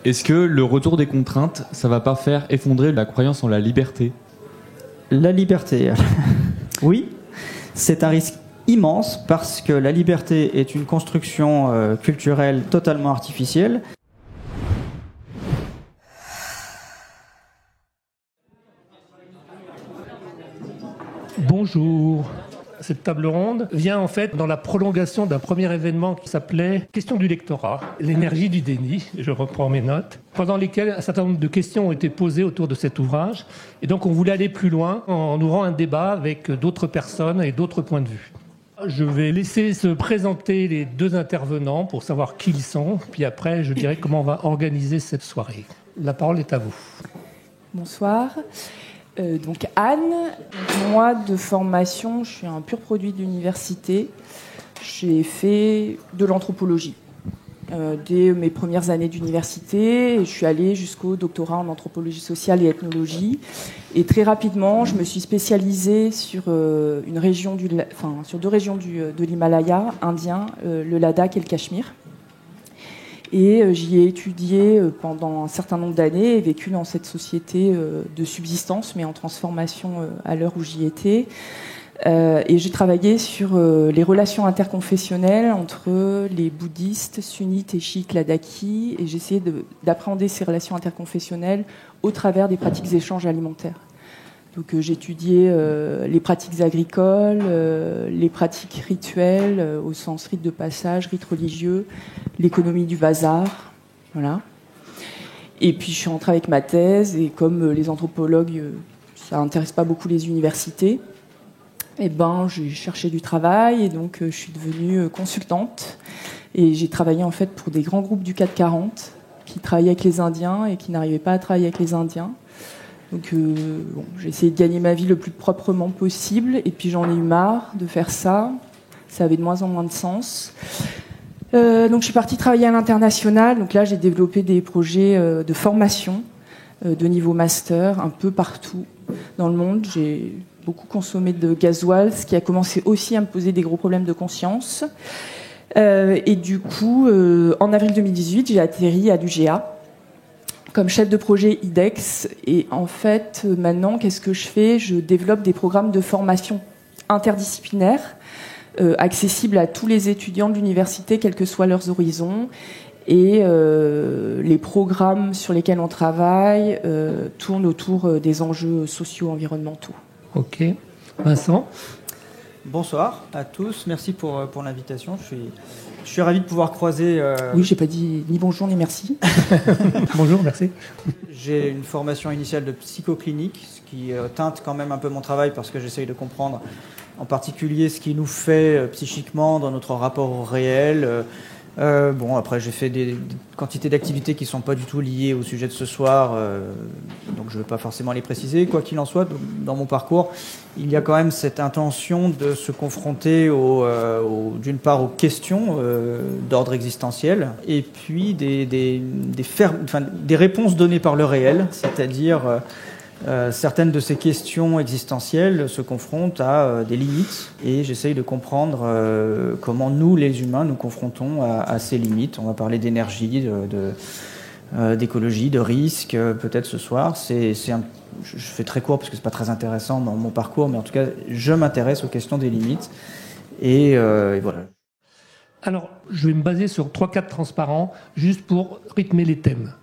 Est-ce que le retour des contraintes, ça va pas faire effondrer la croyance en la liberté ? La liberté, oui, c'est un risque immense parce que la liberté est une construction culturelle totalement artificielle. Bonjour. Cette table ronde vient en fait dans la prolongation d'un premier événement qui s'appelait « Question du lectorat, l'énergie du déni », je reprends mes notes, pendant lesquelles un certain nombre de questions ont été posées autour de cet ouvrage. Et donc on voulait aller plus loin en ouvrant un débat avec d'autres personnes et d'autres points de vue. Je vais laisser se présenter les deux intervenants pour savoir qui ils sont, puis après je dirai comment on va organiser cette soirée. La parole est à vous. Bonsoir. Donc Anne, moi de formation, je suis un pur produit de l'université. J'ai fait de l'anthropologie dès mes premières années d'université. Je suis allée jusqu'au doctorat en anthropologie sociale et ethnologie. Et très rapidement, je me suis spécialisée sur deux régions de l'Himalaya indien, le Ladakh et le Cachemire. Et j'y ai étudié pendant un certain nombre d'années et vécu dans cette société de subsistance, mais en transformation à l'heure où j'y étais. Et j'ai travaillé sur les relations interconfessionnelles entre les bouddhistes, sunnites et chiites ladakhi. Et j'ai essayé d'appréhender ces relations interconfessionnelles au travers des pratiques d'échange alimentaires. Donc j'ai étudié les pratiques agricoles, les pratiques rituelles, au sens rite de passage, rite religieux, l'économie du bazar, voilà. Et puis je suis rentrée avec ma thèse, et comme les anthropologues, ça n'intéresse pas beaucoup les universités, et j'ai cherché du travail, et donc je suis devenue consultante. Et j'ai travaillé en fait pour des grands groupes du CAC 40 qui travaillaient avec les Indiens et qui n'arrivaient pas à travailler avec les Indiens. Donc j'ai essayé de gagner ma vie le plus proprement possible, et puis j'en ai eu marre de faire ça. Ça avait de moins en moins de sens. Donc je suis partie travailler à l'international. Donc là, j'ai développé des projets de formation de niveau master un peu partout dans le monde. J'ai beaucoup consommé de gasoil, ce qui a commencé aussi à me poser des gros problèmes de conscience. Et du coup, en avril 2018, j'ai atterri à l'UGA comme chef de projet IDEX. Et en fait, maintenant, qu'est-ce que je fais ? Je développe des programmes de formation interdisciplinaires accessibles à tous les étudiants de l'université, quels que soient leurs horizons. Et les programmes sur lesquels on travaille tournent autour des enjeux socio-environnementaux. Ok. Vincent ? Bonsoir à tous, merci pour l'invitation. Je suis ravi de pouvoir croiser... Oui, j'ai pas dit ni bonjour ni merci. Bonjour, merci. J'ai une formation initiale de psychoclinique, ce qui teinte quand même un peu mon travail parce que j'essaye de comprendre en particulier ce qui nous fait psychiquement dans notre rapport au réel. Après j'ai fait des quantités d'activités qui ne sont pas du tout liées au sujet de ce soir, donc je ne vais pas forcément les préciser. Quoi qu'il en soit, dans mon parcours, il y a quand même cette intention de se confronter d'une part aux questions d'ordre existentiel, et puis des réponses données par le réel, c'est-à-dire certaines de ces questions existentielles se confrontent à des limites, et j'essaye de comprendre comment nous, les humains, nous confrontons à ces limites. On va parler d'énergie, d'écologie, de risque, peut-être ce soir. Je fais très court parce que c'est pas très intéressant dans mon parcours, mais en tout cas, je m'intéresse aux questions des limites, et voilà. Alors, je vais me baser sur 3-4 transparents, juste pour rythmer les thèmes.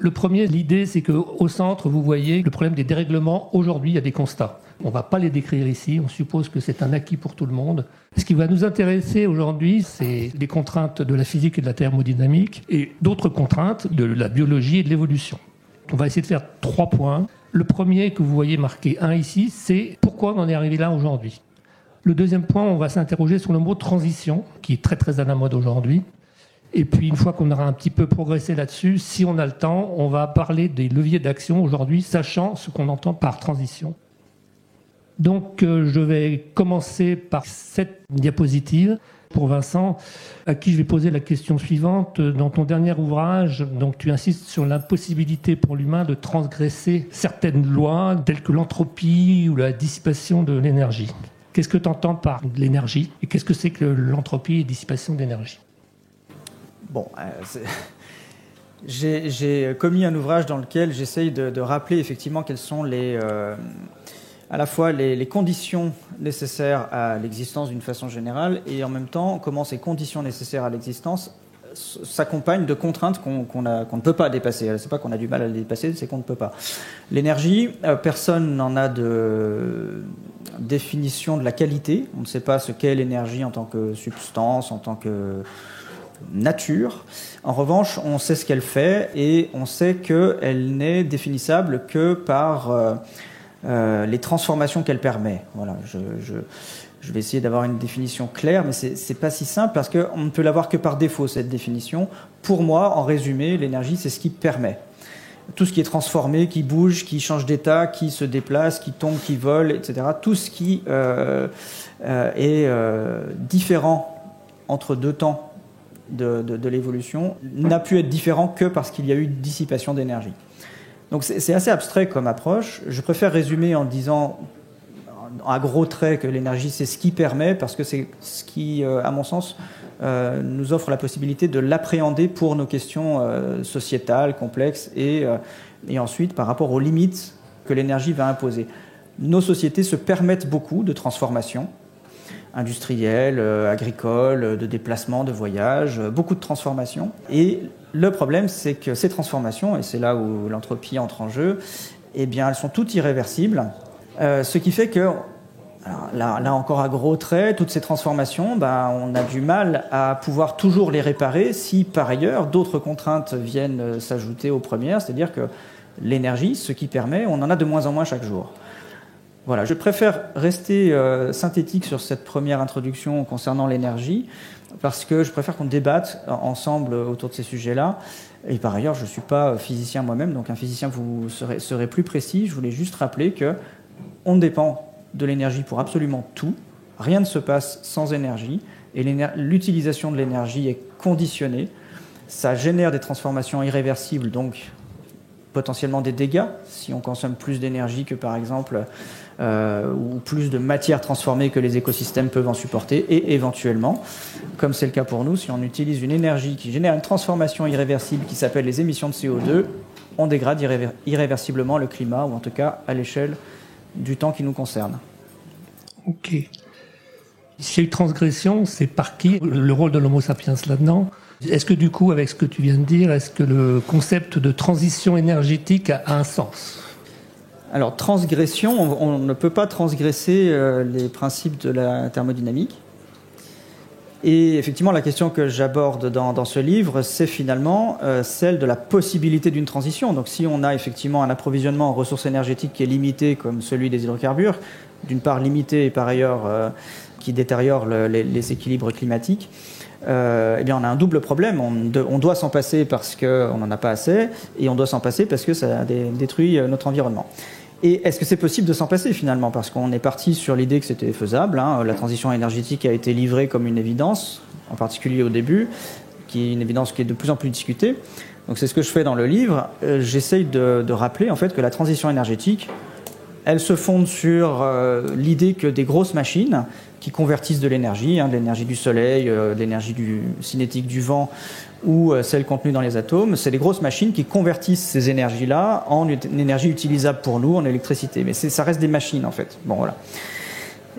Le premier, l'idée, c'est qu'au centre, vous voyez le problème des dérèglements. Aujourd'hui, il y a des constats. On ne va pas les décrire ici. On suppose que c'est un acquis pour tout le monde. Ce qui va nous intéresser aujourd'hui, c'est les contraintes de la physique et de la thermodynamique et d'autres contraintes de la biologie et de l'évolution. On va essayer de faire 3 points. Le premier que vous voyez marqué 1 ici, c'est pourquoi on en est arrivé là aujourd'hui. Le deuxième point, on va s'interroger sur le mot transition, qui est très très à la mode aujourd'hui. Et puis, une fois qu'on aura un petit peu progressé là-dessus, si on a le temps, on va parler des leviers d'action aujourd'hui, sachant ce qu'on entend par transition. Donc, je vais commencer par cette diapositive pour Vincent, à qui je vais poser la question suivante. Dans ton dernier ouvrage, donc, tu insistes sur l'impossibilité pour l'humain de transgresser certaines lois, telles que l'entropie ou la dissipation de l'énergie. Qu'est-ce que tu entends par l'énergie et qu'est-ce que c'est que l'entropie et dissipation d'énergie ? Bon, J'ai commis un ouvrage dans lequel j'essaye de rappeler effectivement quelles sont à la fois les conditions nécessaires à l'existence d'une façon générale et en même temps comment ces conditions nécessaires à l'existence s'accompagnent de contraintes qu'on ne peut pas dépasser. C'est pas qu'on a du mal à les dépasser, c'est qu'on ne peut pas. L'énergie, personne n'en a de définition de la qualité. On ne sait pas ce qu'est l'énergie en tant que substance, en tant que nature. En revanche, on sait ce qu'elle fait et on sait qu'elle n'est définissable que par les transformations qu'elle permet. Voilà, je vais essayer d'avoir une définition claire, mais c'est pas si simple parce qu'on ne peut l'avoir que par défaut, cette définition. Pour moi, en résumé, l'énergie, c'est ce qui permet. Tout ce qui est transformé, qui bouge, qui change d'état, qui se déplace, qui tombe, qui vole, etc. Tout ce qui est différent entre deux temps de l'évolution n'a pu être différent que parce qu'il y a eu dissipation d'énergie. Donc c'est assez abstrait comme approche. Je préfère résumer en disant à gros traits que l'énergie c'est ce qui permet, parce que c'est ce qui, à mon sens, nous offre la possibilité de l'appréhender pour nos questions sociétales, complexes, et ensuite par rapport aux limites que l'énergie va imposer. Nos sociétés se permettent beaucoup de transformations industrielles, agricoles, de déplacements, de voyages, beaucoup de transformations. Et le problème, c'est que ces transformations, et c'est là où l'entropie entre en jeu, eh bien, elles sont toutes irréversibles. Ce qui fait que, alors là encore à gros traits, toutes ces transformations, on a du mal à pouvoir toujours les réparer si par ailleurs d'autres contraintes viennent s'ajouter aux premières, c'est-à-dire que l'énergie, ce qui permet, on en a de moins en moins chaque jour. Voilà, je préfère rester synthétique sur cette première introduction concernant l'énergie, parce que je préfère qu'on débatte ensemble autour de ces sujets-là. Et par ailleurs, je ne suis pas physicien moi-même, donc un physicien vous serait plus précis. Je voulais juste rappeler qu'on dépend de l'énergie pour absolument tout. Rien ne se passe sans énergie. Et l'utilisation de l'énergie est conditionnée. Ça génère des transformations irréversibles, donc potentiellement des dégâts, si on consomme plus d'énergie que par exemple, ou plus de matière transformée que les écosystèmes peuvent en supporter, et éventuellement, comme c'est le cas pour nous, si on utilise une énergie qui génère une transformation irréversible qui s'appelle les émissions de CO2, on dégrade irréversiblement le climat, ou en tout cas à l'échelle du temps qui nous concerne. Ok. S'il y a eu transgression, c'est par qui le rôle de l'Homo sapiens là-dedans? Est-ce que du coup, avec ce que tu viens de dire, est-ce que le concept de transition énergétique a un sens? Alors, transgression, on ne peut pas transgresser les principes de la thermodynamique. Et effectivement, la question que j'aborde dans ce livre, c'est finalement celle de la possibilité d'une transition. Donc si on a effectivement un approvisionnement en ressources énergétiques qui est limité, comme celui des hydrocarbures, d'une part limité et par ailleurs qui détériore les équilibres climatiques, eh bien on a un double problème. On doit s'en passer parce qu'on n'en a pas assez, et on doit s'en passer parce que ça détruit notre environnement. Et est-ce que c'est possible de s'en passer finalement? Parce qu'on est parti sur l'idée que c'était faisable. La transition énergétique a été livrée comme une évidence, en particulier au début, qui est une évidence qui est de plus en plus discutée. Donc c'est ce que je fais dans le livre. J'essaye de rappeler en fait que la transition énergétique, elle se fonde sur l'idée que des grosses machines qui convertissent de l'énergie du soleil, de l'énergie cinétique du vent ou celle contenue dans les atomes, c'est des grosses machines qui convertissent ces énergies-là en une énergie utilisable pour nous, en électricité. Mais ça reste des machines en fait. Bon, voilà.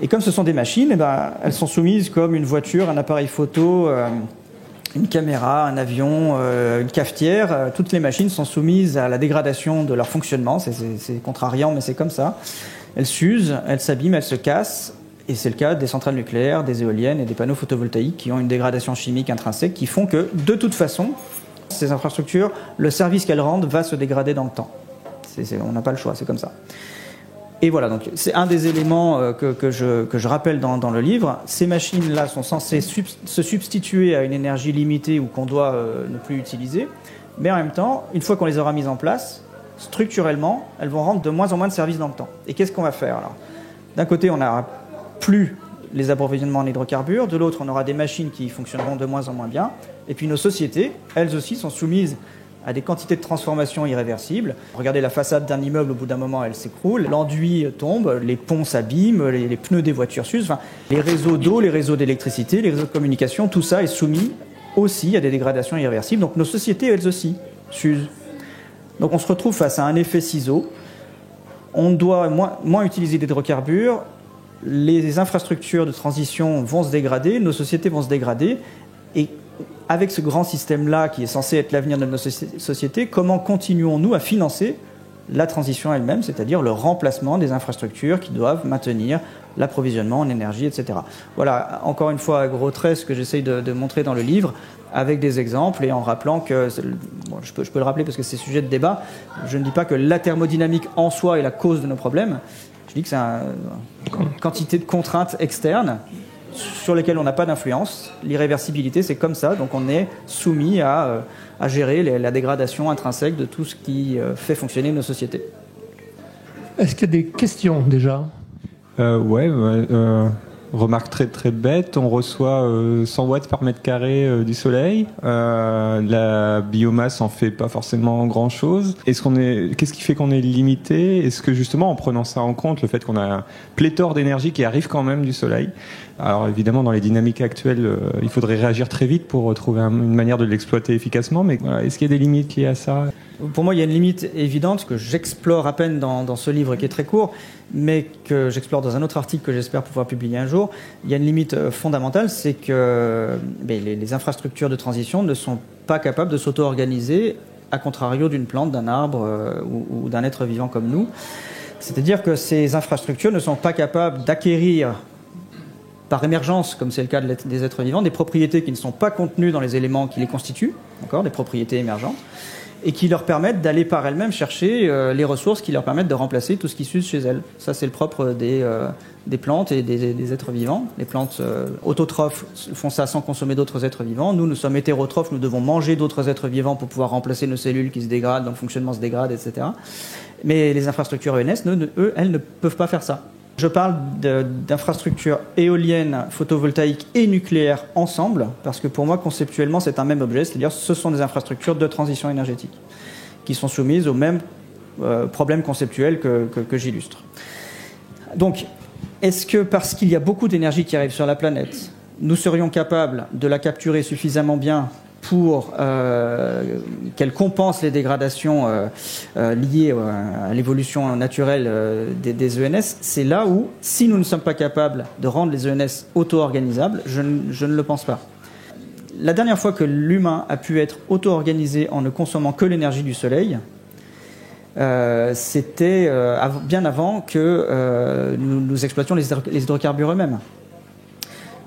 Et comme ce sont des machines, elles sont soumises comme une voiture, un appareil photo, une caméra, un avion, une cafetière. Toutes les machines sont soumises à la dégradation de leur fonctionnement. C'est contrariant, mais c'est comme ça. Elles s'usent, elles s'abîment, elles se cassent. Et c'est le cas des centrales nucléaires, des éoliennes et des panneaux photovoltaïques qui ont une dégradation chimique intrinsèque qui font que, de toute façon, ces infrastructures, le service qu'elles rendent va se dégrader dans le temps. On n'a pas le choix, c'est comme ça. Et voilà, donc c'est un des éléments que je rappelle dans le livre. Ces machines-là sont censées se substituer à une énergie limitée ou qu'on doit ne plus utiliser. Mais en même temps, une fois qu'on les aura mises en place, structurellement, elles vont rendre de moins en moins de services dans le temps. Et qu'est-ce qu'on va faire alors? D'un côté, on n'aura plus les approvisionnements en hydrocarbures, de l'autre, on aura des machines qui fonctionneront de moins en moins bien, et puis nos sociétés, elles aussi, sont soumises à des quantités de transformations irréversibles. Regardez la façade d'un immeuble, au bout d'un moment, elle s'écroule, l'enduit tombe, les ponts s'abîment, les pneus des voitures s'usent, les réseaux d'eau, les réseaux d'électricité, les réseaux de communication, tout ça est soumis aussi à des dégradations irréversibles. Donc nos sociétés, elles aussi, s'use. Donc on se retrouve face à un effet ciseau. On doit moins utiliser d'hydrocarbures, les infrastructures de transition vont se dégrader, nos sociétés vont se dégrader, et avec ce grand système-là qui est censé être l'avenir de nos sociétés, comment continuons-nous à financer la transition elle-même, c'est-à-dire le remplacement des infrastructures qui doivent maintenir l'approvisionnement en énergie, etc. Voilà, encore une fois, à gros traits, ce que j'essaye de montrer dans le livre, avec des exemples et en rappelant que, je peux le rappeler parce que c'est sujet de débat, je ne dis pas que la thermodynamique en soi est la cause de nos problèmes, je dis que c'est une quantité de contraintes externes sur lesquelles on n'a pas d'influence. L'irréversibilité, c'est comme ça, donc on est soumis à gérer la dégradation intrinsèque de tout ce qui fait fonctionner nos sociétés. Est-ce qu'il y a des questions déjà ? Remarque très très bête, on reçoit 100 watts par mètre carré du soleil, la biomasse en fait pas forcément grand chose. Qu'est-ce qui fait qu'on est limité ? Est-ce que justement en prenant ça en compte, le fait qu'on a un pléthore d'énergie qui arrive quand même du soleil, alors évidemment dans les dynamiques actuelles il faudrait réagir très vite pour trouver une manière de l'exploiter efficacement, mais voilà, est-ce qu'il y a des limites liées à ça ? Pour moi, il y a une limite évidente que j'explore à peine dans ce livre qui est très court, mais que j'explore dans un autre article que j'espère pouvoir publier un jour. Il y a une limite fondamentale, c'est que les infrastructures de transition ne sont pas capables de s'auto-organiser, à contrario d'une plante, d'un arbre ou d'un être vivant comme nous. C'est-à-dire que ces infrastructures ne sont pas capables d'acquérir par émergence, comme c'est le cas des êtres vivants, des propriétés qui ne sont pas contenues dans les éléments qui les constituent, d'accord, des propriétés émergentes, et qui leur permettent d'aller par elles-mêmes chercher les ressources qui leur permettent de remplacer tout ce qui s'use chez elles. Ça, c'est le propre des plantes et des êtres vivants. Les plantes autotrophes font ça sans consommer d'autres êtres vivants. Nous sommes hétérotrophes, nous devons manger d'autres êtres vivants pour pouvoir remplacer nos cellules qui se dégradent, dont le fonctionnement se dégrade, etc. Mais les infrastructures ENS, elles ne peuvent pas faire ça. Je parle d'infrastructures éoliennes, photovoltaïques et nucléaires ensemble, parce que pour moi, conceptuellement, c'est un même objet, c'est-à-dire ce sont des infrastructures de transition énergétique qui sont soumises aux mêmes problèmes conceptuels que j'illustre. Donc, est-ce que parce qu'il y a beaucoup d'énergie qui arrive sur la planète, nous serions capables de la capturer suffisamment bien pour qu'elle compense les dégradations liées à l'évolution naturelle des ENS, c'est là où, si nous ne sommes pas capables de rendre les ENS auto-organisables, je ne le pense pas. La dernière fois que l'humain a pu être auto-organisé en ne consommant que l'énergie du soleil, c'était bien avant que nous exploitions les hydrocarbures eux-mêmes.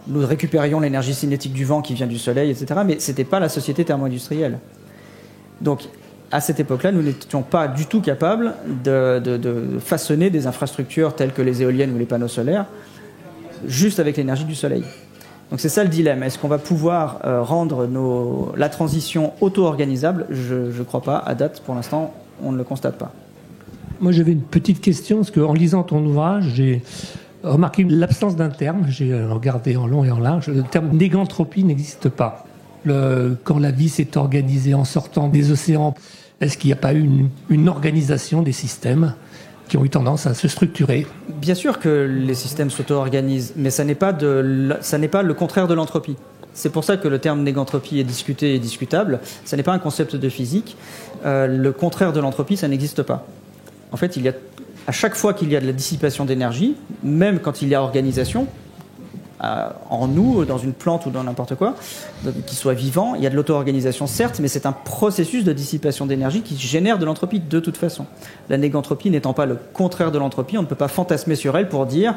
Nous récupérions l'énergie cinétique du vent qui vient du soleil, etc. Mais ce n'était pas la société thermo-industrielle. Donc, à cette époque-là, nous n'étions pas du tout capables de façonner des infrastructures telles que les éoliennes ou les panneaux solaires, juste avec l'énergie du soleil. Donc c'est ça le dilemme. Est-ce qu'on va pouvoir rendre la transition auto-organisable ? Je ne crois pas. À date, pour l'instant, on ne le constate pas. Moi, j'avais une petite question, parce qu'en lisant ton ouvrage, j'ai remarqué l'absence d'un terme. J'ai regardé en long et en large. Le terme négantropie n'existe pas. Quand la vie s'est organisée en sortant des océans, est-ce qu'il n'y a pas eu une organisation des systèmes qui ont eu tendance à se structurer ? Bien sûr que les systèmes s'auto-organisent, mais ça n'est pas le contraire de l'entropie. C'est pour ça que le terme négantropie est discuté et discutable. Ça n'est pas un concept de physique. Le contraire de l'entropie, ça n'existe pas. En fait, à chaque fois qu'il y a de la dissipation d'énergie, même quand il y a organisation, en nous, dans une plante ou dans n'importe quoi, qui soit vivant, il y a de l'auto-organisation certes, mais c'est un processus de dissipation d'énergie qui génère de l'entropie de toute façon. La négantropie n'étant pas le contraire de l'entropie, on ne peut pas fantasmer sur elle pour dire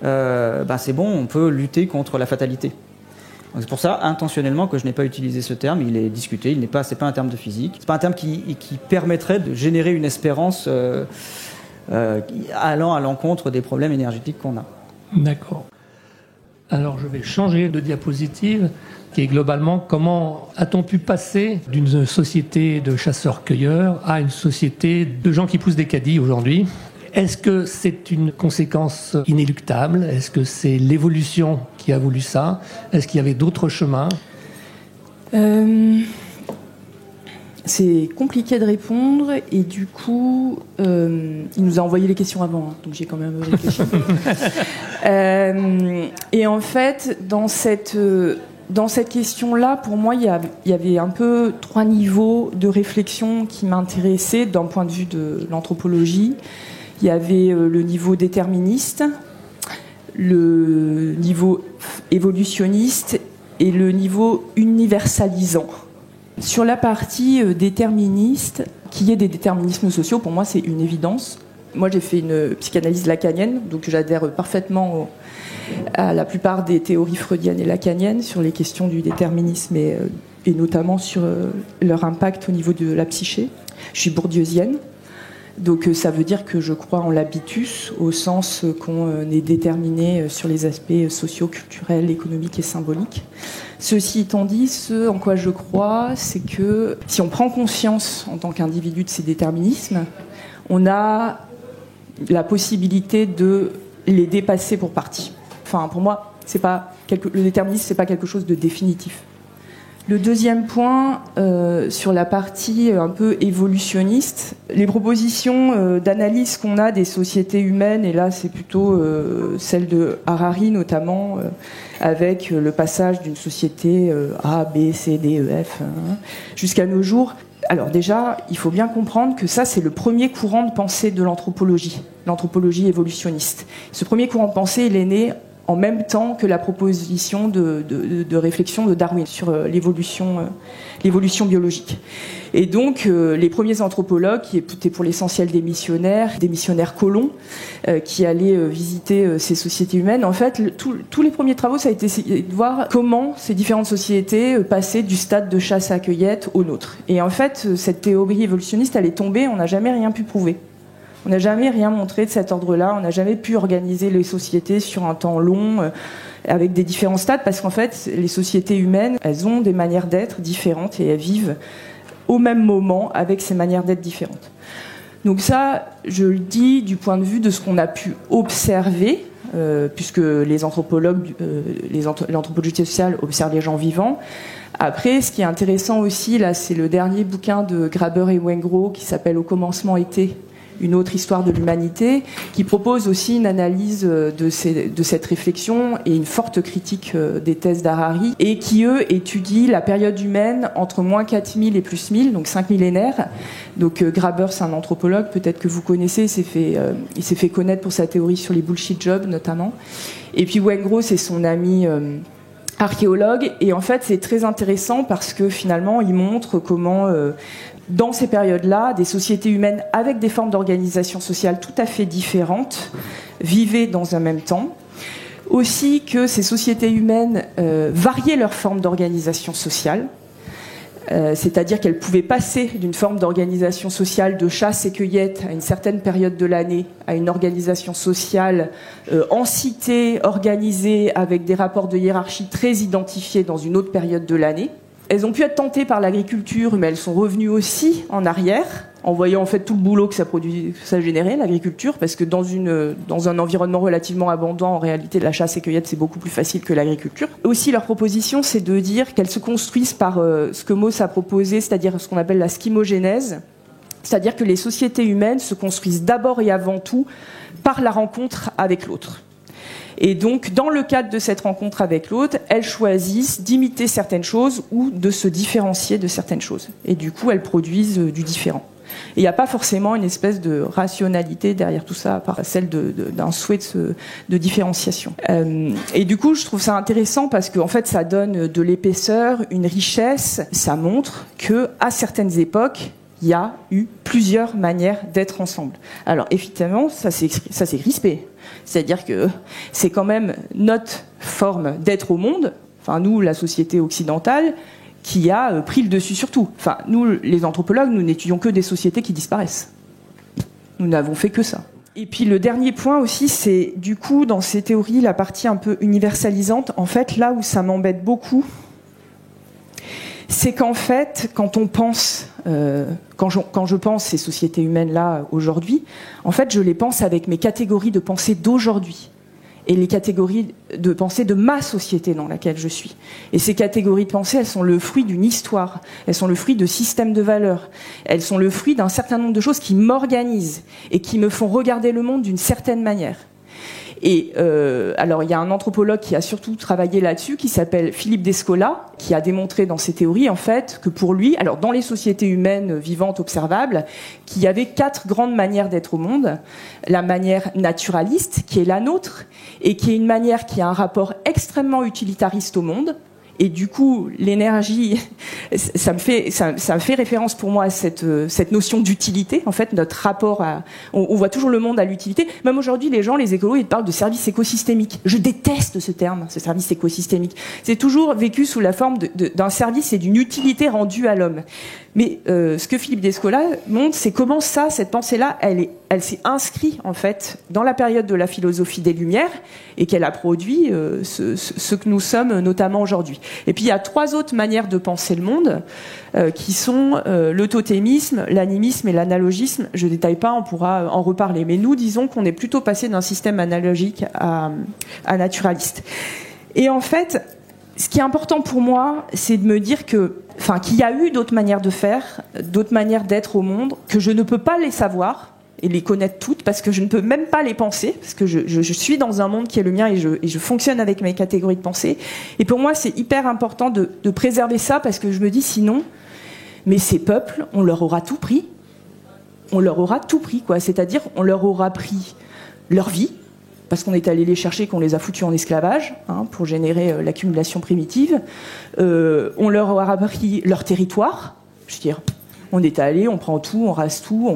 c'est bon, on peut lutter contre la fatalité. Donc c'est pour ça, intentionnellement, que je n'ai pas utilisé ce terme. Il est discuté, c'est pas un terme de physique. C'est pas un terme qui permettrait de générer une espérance allant à l'encontre des problèmes énergétiques qu'on a. D'accord. Alors je vais changer de diapositive, qui est globalement comment a-t-on pu passer d'une société de chasseurs-cueilleurs à une société de gens qui poussent des caddies aujourd'hui ? Est-ce que c'est une conséquence inéluctable ? Est-ce que c'est l'évolution qui a voulu ça ? Est-ce qu'il y avait d'autres chemins ? C'est compliqué de répondre et du coup, il nous a envoyé les questions avant, donc j'ai quand même réfléchi. Et en fait, dans cette dans cette question-là, pour moi, il y avait un peu 3 niveaux de réflexion qui m'intéressaient d'un point de vue de l'anthropologie. Il y avait le niveau déterministe, le niveau évolutionniste et le niveau universalisant. Sur la partie déterministe, qu'il y ait des déterminismes sociaux, pour moi, c'est une évidence. Moi, j'ai fait une psychanalyse lacanienne, donc j'adhère parfaitement à la plupart des théories freudiennes et lacaniennes sur les questions du déterminisme et notamment sur leur impact au niveau de la psyché. Je suis bourdieusienne, donc ça veut dire que je crois en l'habitus, au sens qu'on est déterminé sur les aspects sociaux, culturels, économiques et symboliques. Ceci étant dit, ce en quoi je crois, c'est que si on prend conscience en tant qu'individu de ces déterminismes, on a la possibilité de les dépasser pour partie. Enfin, pour moi, le déterminisme, c'est pas quelque chose de définitif. Le deuxième point, sur la partie un peu évolutionniste, les propositions d'analyse qu'on a des sociétés humaines, et là c'est plutôt celle de Harari notamment, avec le passage d'une société A, B, C, D, E, F, jusqu'à nos jours. Alors déjà, il faut bien comprendre que ça, c'est le premier courant de pensée de l'anthropologie évolutionniste. Ce premier courant de pensée, il est né en même temps que la proposition de réflexion de Darwin sur l'évolution biologique. Et donc, les premiers anthropologues, qui étaient pour l'essentiel des missionnaires colons, qui allaient visiter ces sociétés humaines, en fait, tous les premiers travaux, ça a été de voir comment ces différentes sociétés passaient du stade de chasse à cueillette au nôtre. Et en fait, cette théorie évolutionniste, elle est tombée, on n'a jamais rien pu prouver. On n'a jamais rien montré de cet ordre-là, on n'a jamais pu organiser les sociétés sur un temps long, avec des différents stades, parce qu'en fait, les sociétés humaines, elles ont des manières d'être différentes et elles vivent au même moment avec ces manières d'être différentes. Donc ça, je le dis du point de vue de ce qu'on a pu observer, puisque les anthropologues, l'anthropologie sociale observe les gens vivants. Après, ce qui est intéressant aussi, là, c'est le dernier bouquin de Graeber et Wengrow qui s'appelle « Au commencement était », une autre histoire de l'humanité, qui propose aussi une analyse de cette réflexion et une forte critique des thèses d'Harari, et qui, eux, étudient la période humaine entre moins 4000 et plus 1000, donc 5 millénaires. Donc Graeber, c'est un anthropologue, peut-être que vous connaissez, il s'est fait connaître pour sa théorie sur les bullshit jobs, notamment. Et puis Wengrow, c'est son ami archéologue, et en fait, c'est très intéressant parce que finalement, il montre comment... dans ces périodes-là, des sociétés humaines avec des formes d'organisation sociale tout à fait différentes vivaient dans un même temps. Aussi que ces sociétés humaines variaient leur forme d'organisation sociale, c'est-à-dire qu'elles pouvaient passer d'une forme d'organisation sociale de chasse et cueillette à une certaine période de l'année à une organisation sociale en cité, organisée avec des rapports de hiérarchie très identifiés dans une autre période de l'année. Elles ont pu être tentées par l'agriculture, mais elles sont revenues aussi en arrière, en voyant en fait tout le boulot que ça générait, l'agriculture, parce que dans un environnement relativement abondant, en réalité, la chasse et cueillette, c'est beaucoup plus facile que l'agriculture. Aussi, leur proposition, c'est de dire qu'elles se construisent par ce que Mauss a proposé, c'est-à-dire ce qu'on appelle la schimogénèse, c'est-à-dire que les sociétés humaines se construisent d'abord et avant tout par la rencontre avec l'autre. Et donc, dans le cadre de cette rencontre avec l'autre, elles choisissent d'imiter certaines choses ou de se différencier de certaines choses. Et du coup, elles produisent du différent. Et il n'y a pas forcément une espèce de rationalité derrière tout ça, à part celle d'un souhait de différenciation. Et du coup, je trouve ça intéressant parce qu'en fait, ça donne de l'épaisseur, une richesse. Ça montre qu'à certaines époques, il y a eu plusieurs manières d'être ensemble. Alors, effectivement, ça s'est crispé. C'est-à-dire que c'est quand même notre forme d'être au monde, enfin nous, la société occidentale, qui a pris le dessus sur tout. Enfin, nous, les anthropologues, nous n'étudions que des sociétés qui disparaissent. Nous n'avons fait que ça. Et puis le dernier point aussi, c'est du coup, dans ces théories, la partie un peu universalisante, en fait, là où ça m'embête beaucoup, c'est qu'en fait, quand on pense, quand je pense ces sociétés humaines-là aujourd'hui, en fait, je les pense avec mes catégories de pensée d'aujourd'hui et les catégories de pensée de ma société dans laquelle je suis. Et ces catégories de pensée, elles sont le fruit d'une histoire, elles sont le fruit de systèmes de valeurs, elles sont le fruit d'un certain nombre de choses qui m'organisent et qui me font regarder le monde d'une certaine manière. Et alors, il y a un anthropologue qui a surtout travaillé là-dessus, qui s'appelle Philippe Descola, qui a démontré dans ses théories, en fait, que pour lui, alors dans les sociétés humaines vivantes observables, qu'il y avait 4 grandes manières d'être au monde. La manière naturaliste, qui est la nôtre, et qui est une manière qui a un rapport extrêmement utilitariste au monde. Et du coup, l'énergie, ça me fait référence pour moi à cette notion d'utilité. En fait, notre rapport on voit toujours le monde à l'utilité. Même aujourd'hui, les écolos, ils parlent de service écosystémique. Je déteste ce terme, ce service écosystémique. C'est toujours vécu sous la forme d'un service et d'une utilité rendue à l'homme. Mais ce que Philippe Descola montre, c'est comment cette pensée-là, elle s'est inscrite en fait dans la période de la philosophie des Lumières et qu'elle a produit ce que nous sommes notamment aujourd'hui. Et puis il y a 3 autres manières de penser le monde qui sont le totémisme, l'animisme et l'analogisme. Je détaille pas, on pourra en reparler. Mais nous disons qu'on est plutôt passé d'un système analogique à naturaliste. Et en fait, ce qui est important pour moi, c'est de me dire qu'il y a eu d'autres manières de faire, d'autres manières d'être au monde, que je ne peux pas les savoir et les connaître toutes, parce que je ne peux même pas les penser, parce que je suis dans un monde qui est le mien et je fonctionne avec mes catégories de pensée. Et pour moi, c'est hyper important de préserver ça, parce que je me dis sinon, mais ces peuples, on leur aura tout pris. On leur aura tout pris, quoi. C'est-à-dire, on leur aura pris leur vie, parce qu'on est allé les chercher, qu'on les a foutus en esclavage, pour générer l'accumulation primitive. On leur aura pris leur territoire. Je veux dire, on est allé, on prend tout, on rase tout,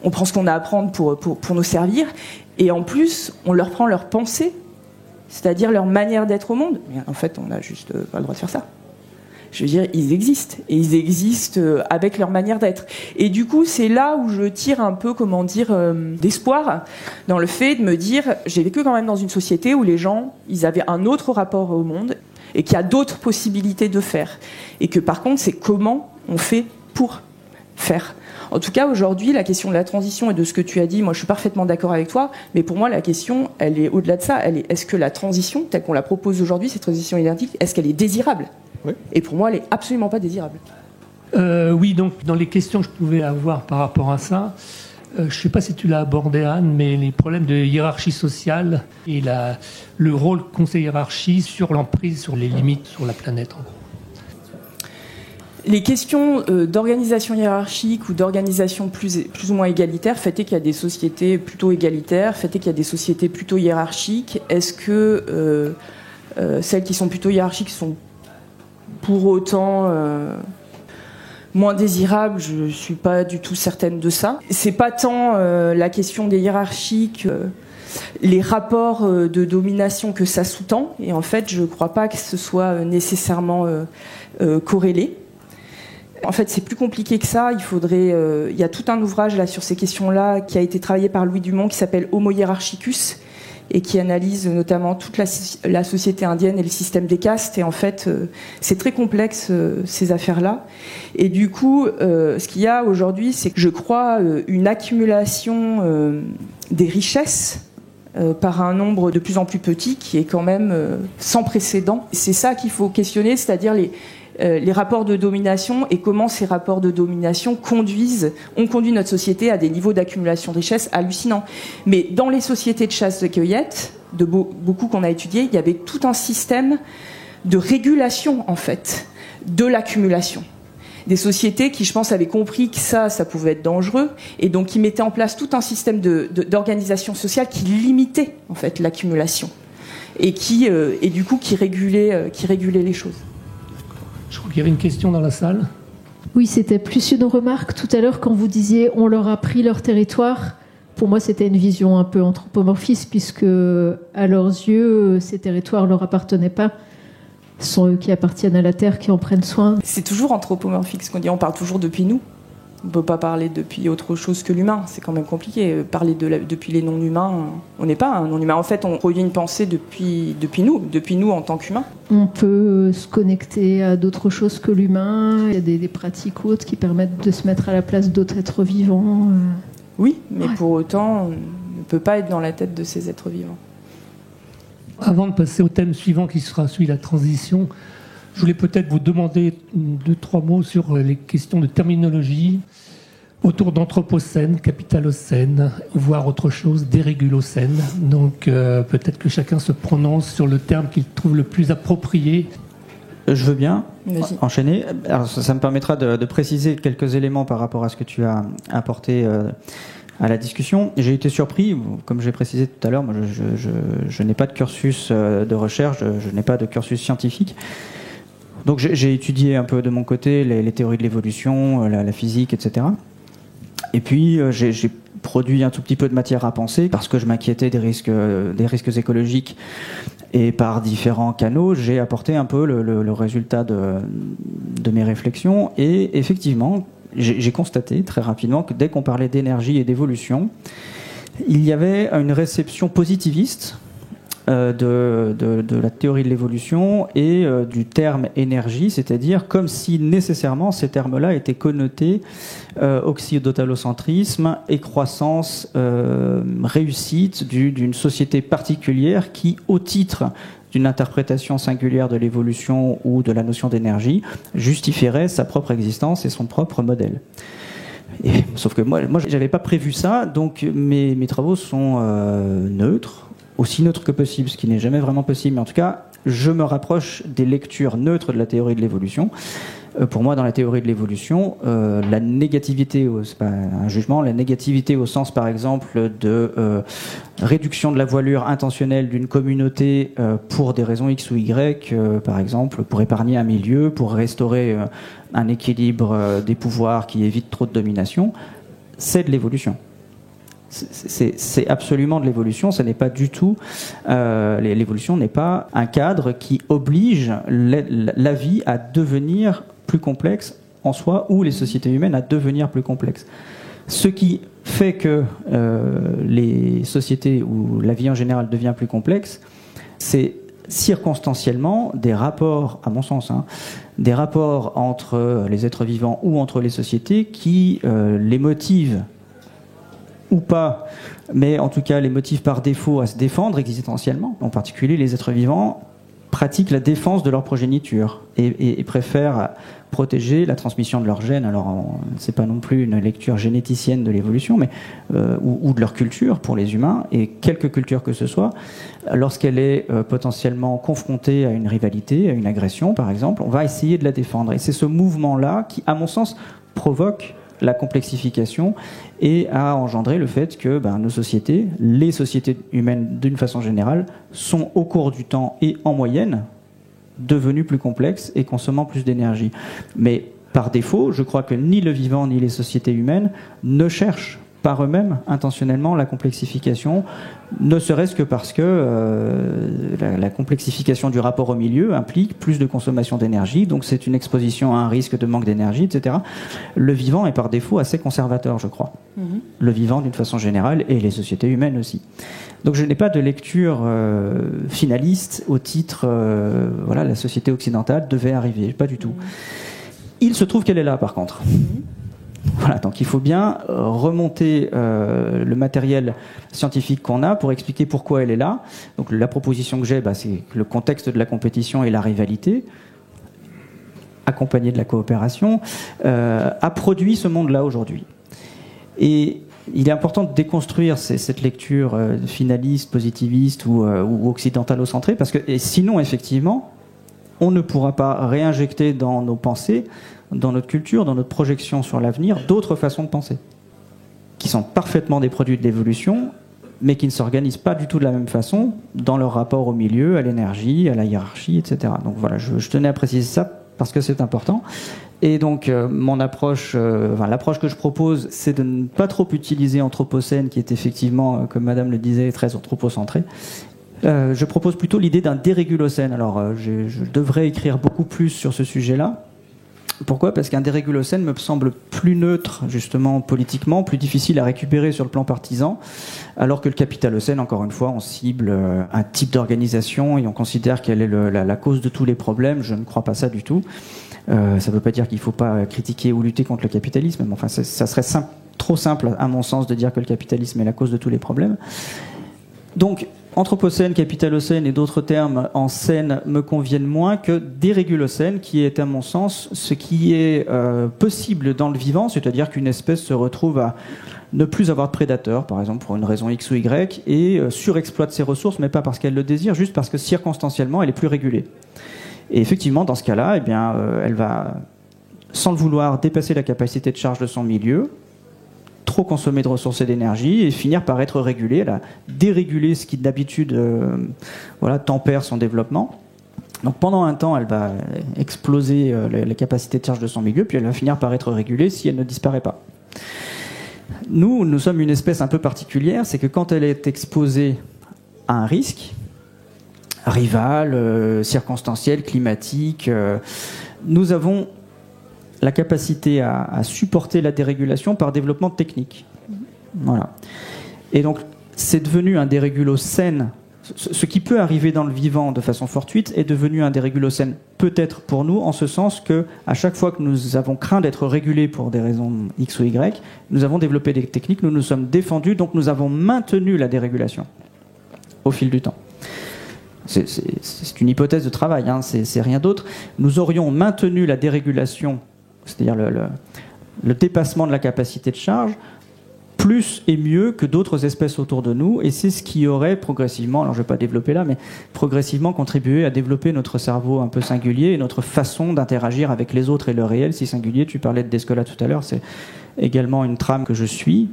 on prend ce qu'on a à prendre pour nous servir. Et en plus, on leur prend leur pensée, c'est-à-dire leur manière d'être au monde. Mais en fait, on n'a juste pas le droit de faire ça. Je veux dire, ils existent. Et ils existent avec leur manière d'être. Et du coup, c'est là où je tire un peu, d'espoir dans le fait de me dire, j'ai vécu quand même dans une société où les gens, ils avaient un autre rapport au monde et qu'il y a d'autres possibilités de faire. Et que par contre, c'est comment on fait pour faire. En tout cas, aujourd'hui, la question de la transition et de ce que tu as dit, moi je suis parfaitement d'accord avec toi, mais pour moi la question, elle est au-delà de ça. Est-ce que la transition, telle qu'on la propose aujourd'hui, cette transition énergétique, est-ce qu'elle est désirable ? Oui. Et pour moi, elle n'est absolument pas désirable. Oui, donc dans les questions que je pouvais avoir par rapport à ça, je ne sais pas si tu l'as abordé, Anne, mais les problèmes de hiérarchie sociale et le rôle qu'ont ces hiérarchies sur l'emprise, sur les limites sur la planète, en gros. Les questions d'organisation hiérarchique ou d'organisation plus ou moins égalitaire, fait qu'il y a des sociétés plutôt égalitaires, fait qu'il y a des sociétés plutôt hiérarchiques. Est-ce que celles qui sont plutôt hiérarchiques sont pour autant moins désirables? Je ne suis pas du tout certaine de ça. C'est pas tant la question des hiérarchiques, les rapports de domination que ça sous-tend. Et en fait, je ne crois pas que ce soit nécessairement corrélé. En fait, c'est plus compliqué que ça. Il y a tout un ouvrage là sur ces questions-là qui a été travaillé par Louis Dumont qui s'appelle Homo hierarchicus et qui analyse notamment toute la société indienne et le système des castes. Et en fait, c'est très complexe ces affaires-là. Et du coup, ce qu'il y a aujourd'hui, c'est que je crois une accumulation des richesses par un nombre de plus en plus petit qui est quand même sans précédent. C'est ça qu'il faut questionner, c'est-à-dire les rapports de domination et comment ces rapports de domination ont conduit notre société à des niveaux d'accumulation de richesse hallucinants. Mais dans les sociétés de chasse de cueillette, de beaucoup qu'on a étudiées, il y avait tout un système de régulation, en fait, de l'accumulation. Des sociétés qui, je pense, avaient compris que ça pouvait être dangereux, et donc qui mettaient en place tout un système d'organisation sociale qui limitait, en fait, l'accumulation, et du coup, qui régulait les choses. Je crois qu'il y avait une question dans la salle. Oui, c'était plus une remarque tout à l'heure quand vous disiez on leur a pris leur territoire. Pour moi, c'était une vision un peu anthropomorphiste puisque, à leurs yeux, ces territoires ne leur appartenaient pas. Ce sont eux qui appartiennent à la terre, qui en prennent soin. C'est toujours anthropomorphique ce qu'on dit. On parle toujours depuis nous. On ne peut pas parler depuis autre chose que l'humain. C'est quand même compliqué. Parler depuis les non-humains, on n'est pas un non-humain. En fait, on produit une pensée depuis nous en tant qu'humains. On peut se connecter à d'autres choses que l'humain. Il y a des pratiques autres qui permettent de se mettre à la place d'autres êtres vivants. Oui, mais pour autant, on ne peut pas être dans la tête de ces êtres vivants. Avant de passer au thème suivant qui sera celui de la transition, je voulais peut-être vous demander 2-3 mots sur les questions de terminologie. autour d'anthropocène, capitalocène, voire autre chose, dérégulocène. Donc peut-être que chacun se prononce sur le terme qu'il trouve le plus approprié. Je veux bien Vas-y. enchaîner. Alors, ça me permettra de préciser quelques éléments par rapport à ce que tu as apporté à la discussion. J'ai été surpris, comme j'ai précisé tout à l'heure, moi je n'ai pas de cursus de recherche, je n'ai pas de cursus scientifique. Donc j'ai étudié un peu de mon côté les théories de l'évolution, la physique, etc. Et puis j'ai produit un tout petit peu de matière à penser parce que je m'inquiétais des risques écologiques. Et par différents canaux, j'ai apporté un peu le résultat de mes réflexions. Et effectivement, j'ai constaté très rapidement que dès qu'on parlait d'énergie et d'évolution, il y avait une réception positiviste de la théorie de l'évolution et du terme énergie, c'est-à-dire comme si nécessairement ces termes-là étaient connotés occidentalocentrisme et croissance, réussite d'une société particulière qui, au titre d'une interprétation singulière de l'évolution ou de la notion d'énergie, justifierait sa propre existence et son propre modèle. Sauf que moi j'avais pas prévu ça, donc mes travaux sont neutres, aussi neutre que possible, ce qui n'est jamais vraiment possible, mais en tout cas, je me rapproche des lectures neutres de la théorie de l'évolution. Pour moi, dans la théorie de l'évolution, la négativité, c'est pas un jugement, la négativité au sens, par exemple, de réduction de la voilure intentionnelle d'une communauté pour des raisons X ou Y, par exemple, pour épargner un milieu, pour restaurer un équilibre des pouvoirs qui évite trop de domination, c'est de l'évolution. C'est absolument de l'évolution, ce n'est pas du tout... l'évolution n'est pas un cadre qui oblige la vie à devenir plus complexe en soi, ou les sociétés humaines à devenir plus complexes. Ce qui fait que les sociétés, ou la vie en général devient plus complexe, c'est circonstanciellement des rapports, à mon sens, des rapports entre les êtres vivants ou entre les sociétés qui les motivent ou pas, mais en tout cas les motifs par défaut à se défendre existentiellement. En particulier, les êtres vivants pratiquent la défense de leur progéniture et préfèrent protéger la transmission de leurs gènes. Alors, c'est pas non plus une lecture généticienne de l'évolution, mais ou de leur culture pour les humains, et quelque culture que ce soit, lorsqu'elle est potentiellement confrontée à une rivalité, à une agression, par exemple, on va essayer de la défendre. Et c'est ce mouvement-là qui, à mon sens, provoque la complexification et a engendré le fait que nos sociétés, les sociétés humaines d'une façon générale, sont au cours du temps et en moyenne devenues plus complexes et consommant plus d'énergie. Mais par défaut, je crois que ni le vivant ni les sociétés humaines ne cherchent par eux-mêmes intentionnellement la complexification, ne serait-ce que parce que la complexification du rapport au milieu implique plus de consommation d'énergie, donc c'est une exposition à un risque de manque d'énergie, etc. Le vivant est par défaut assez conservateur, je crois. Le vivant d'une façon générale, et les sociétés humaines aussi. Donc je n'ai pas de lecture finaliste au titre voilà, la société occidentale devait arriver, pas du tout. Il se trouve qu'elle est là par contre. Voilà, donc il faut bien remonter le matériel scientifique qu'on a pour expliquer pourquoi elle est là. Donc la proposition que j'ai, c'est que le contexte de la compétition et la rivalité, accompagné de la coopération, a produit ce monde-là aujourd'hui. Et il est important de déconstruire cette lecture finaliste, positiviste ou occidentalocentrée, parce que sinon, effectivement, on ne pourra pas réinjecter dans nos pensées, dans notre culture, dans notre projection sur l'avenir, d'autres façons de penser, qui sont parfaitement des produits de l'évolution, mais qui ne s'organisent pas du tout de la même façon dans leur rapport au milieu, à l'énergie, à la hiérarchie, etc. Donc voilà, je tenais à préciser ça parce que c'est important. Et donc mon approche, l'approche que je propose, c'est de ne pas trop utiliser Anthropocène, qui est effectivement, comme Madame le disait, très anthropocentré. Je propose plutôt l'idée d'un dérégulocène. Alors je devrais écrire beaucoup plus sur ce sujet-là. Pourquoi ? Parce qu'un dérégulocène me semble plus neutre, justement, politiquement, plus difficile à récupérer sur le plan partisan, alors que le capitalocène, encore une fois, on cible un type d'organisation et on considère qu'elle est la cause de tous les problèmes. Je ne crois pas ça du tout. Ça ne veut pas dire qu'il ne faut pas critiquer ou lutter contre le capitalisme, mais enfin, ça serait trop simple, à mon sens, de dire que le capitalisme est la cause de tous les problèmes. Donc, Anthropocène, capitalocène et d'autres termes en scène me conviennent moins que dérégulocène, qui est à mon sens ce qui est possible dans le vivant, c'est-à-dire qu'une espèce se retrouve à ne plus avoir de prédateurs, par exemple pour une raison X ou Y, et surexploite ses ressources, mais pas parce qu'elle le désire, juste parce que circonstanciellement elle est plus régulée. Et effectivement, dans ce cas-là, elle va, sans le vouloir, dépasser la capacité de charge de son milieu, trop consommer de ressources et d'énergie et finir par être régulée. Elle a dérégulé ce qui d'habitude tempère son développement. Donc pendant un temps, elle va exploser la capacité de charge de son milieu, puis elle va finir par être régulée si elle ne disparaît pas. Nous sommes une espèce un peu particulière, c'est que quand elle est exposée à un risque, rival, circonstanciel, climatique, nous avons la capacité à supporter la dérégulation par développement de techniques. Voilà. Et donc, c'est devenu un dérégulocène. Ce qui peut arriver dans le vivant de façon fortuite est devenu un dérégulocène, peut-être pour nous, en ce sens que à chaque fois que nous avons craint d'être régulés pour des raisons X ou Y, nous avons développé des techniques, nous nous sommes défendus, donc nous avons maintenu la dérégulation au fil du temps. C'est une hypothèse de travail, hein, c'est rien d'autre. Nous aurions maintenu la dérégulation, c'est-à-dire le dépassement de la capacité de charge, plus et mieux que d'autres espèces autour de nous, et c'est ce qui aurait progressivement, alors je ne vais pas développer là, mais progressivement contribué à développer notre cerveau un peu singulier et notre façon d'interagir avec les autres et le réel, si singulier. Tu parlais de Descola tout à l'heure, c'est également une trame que je suis.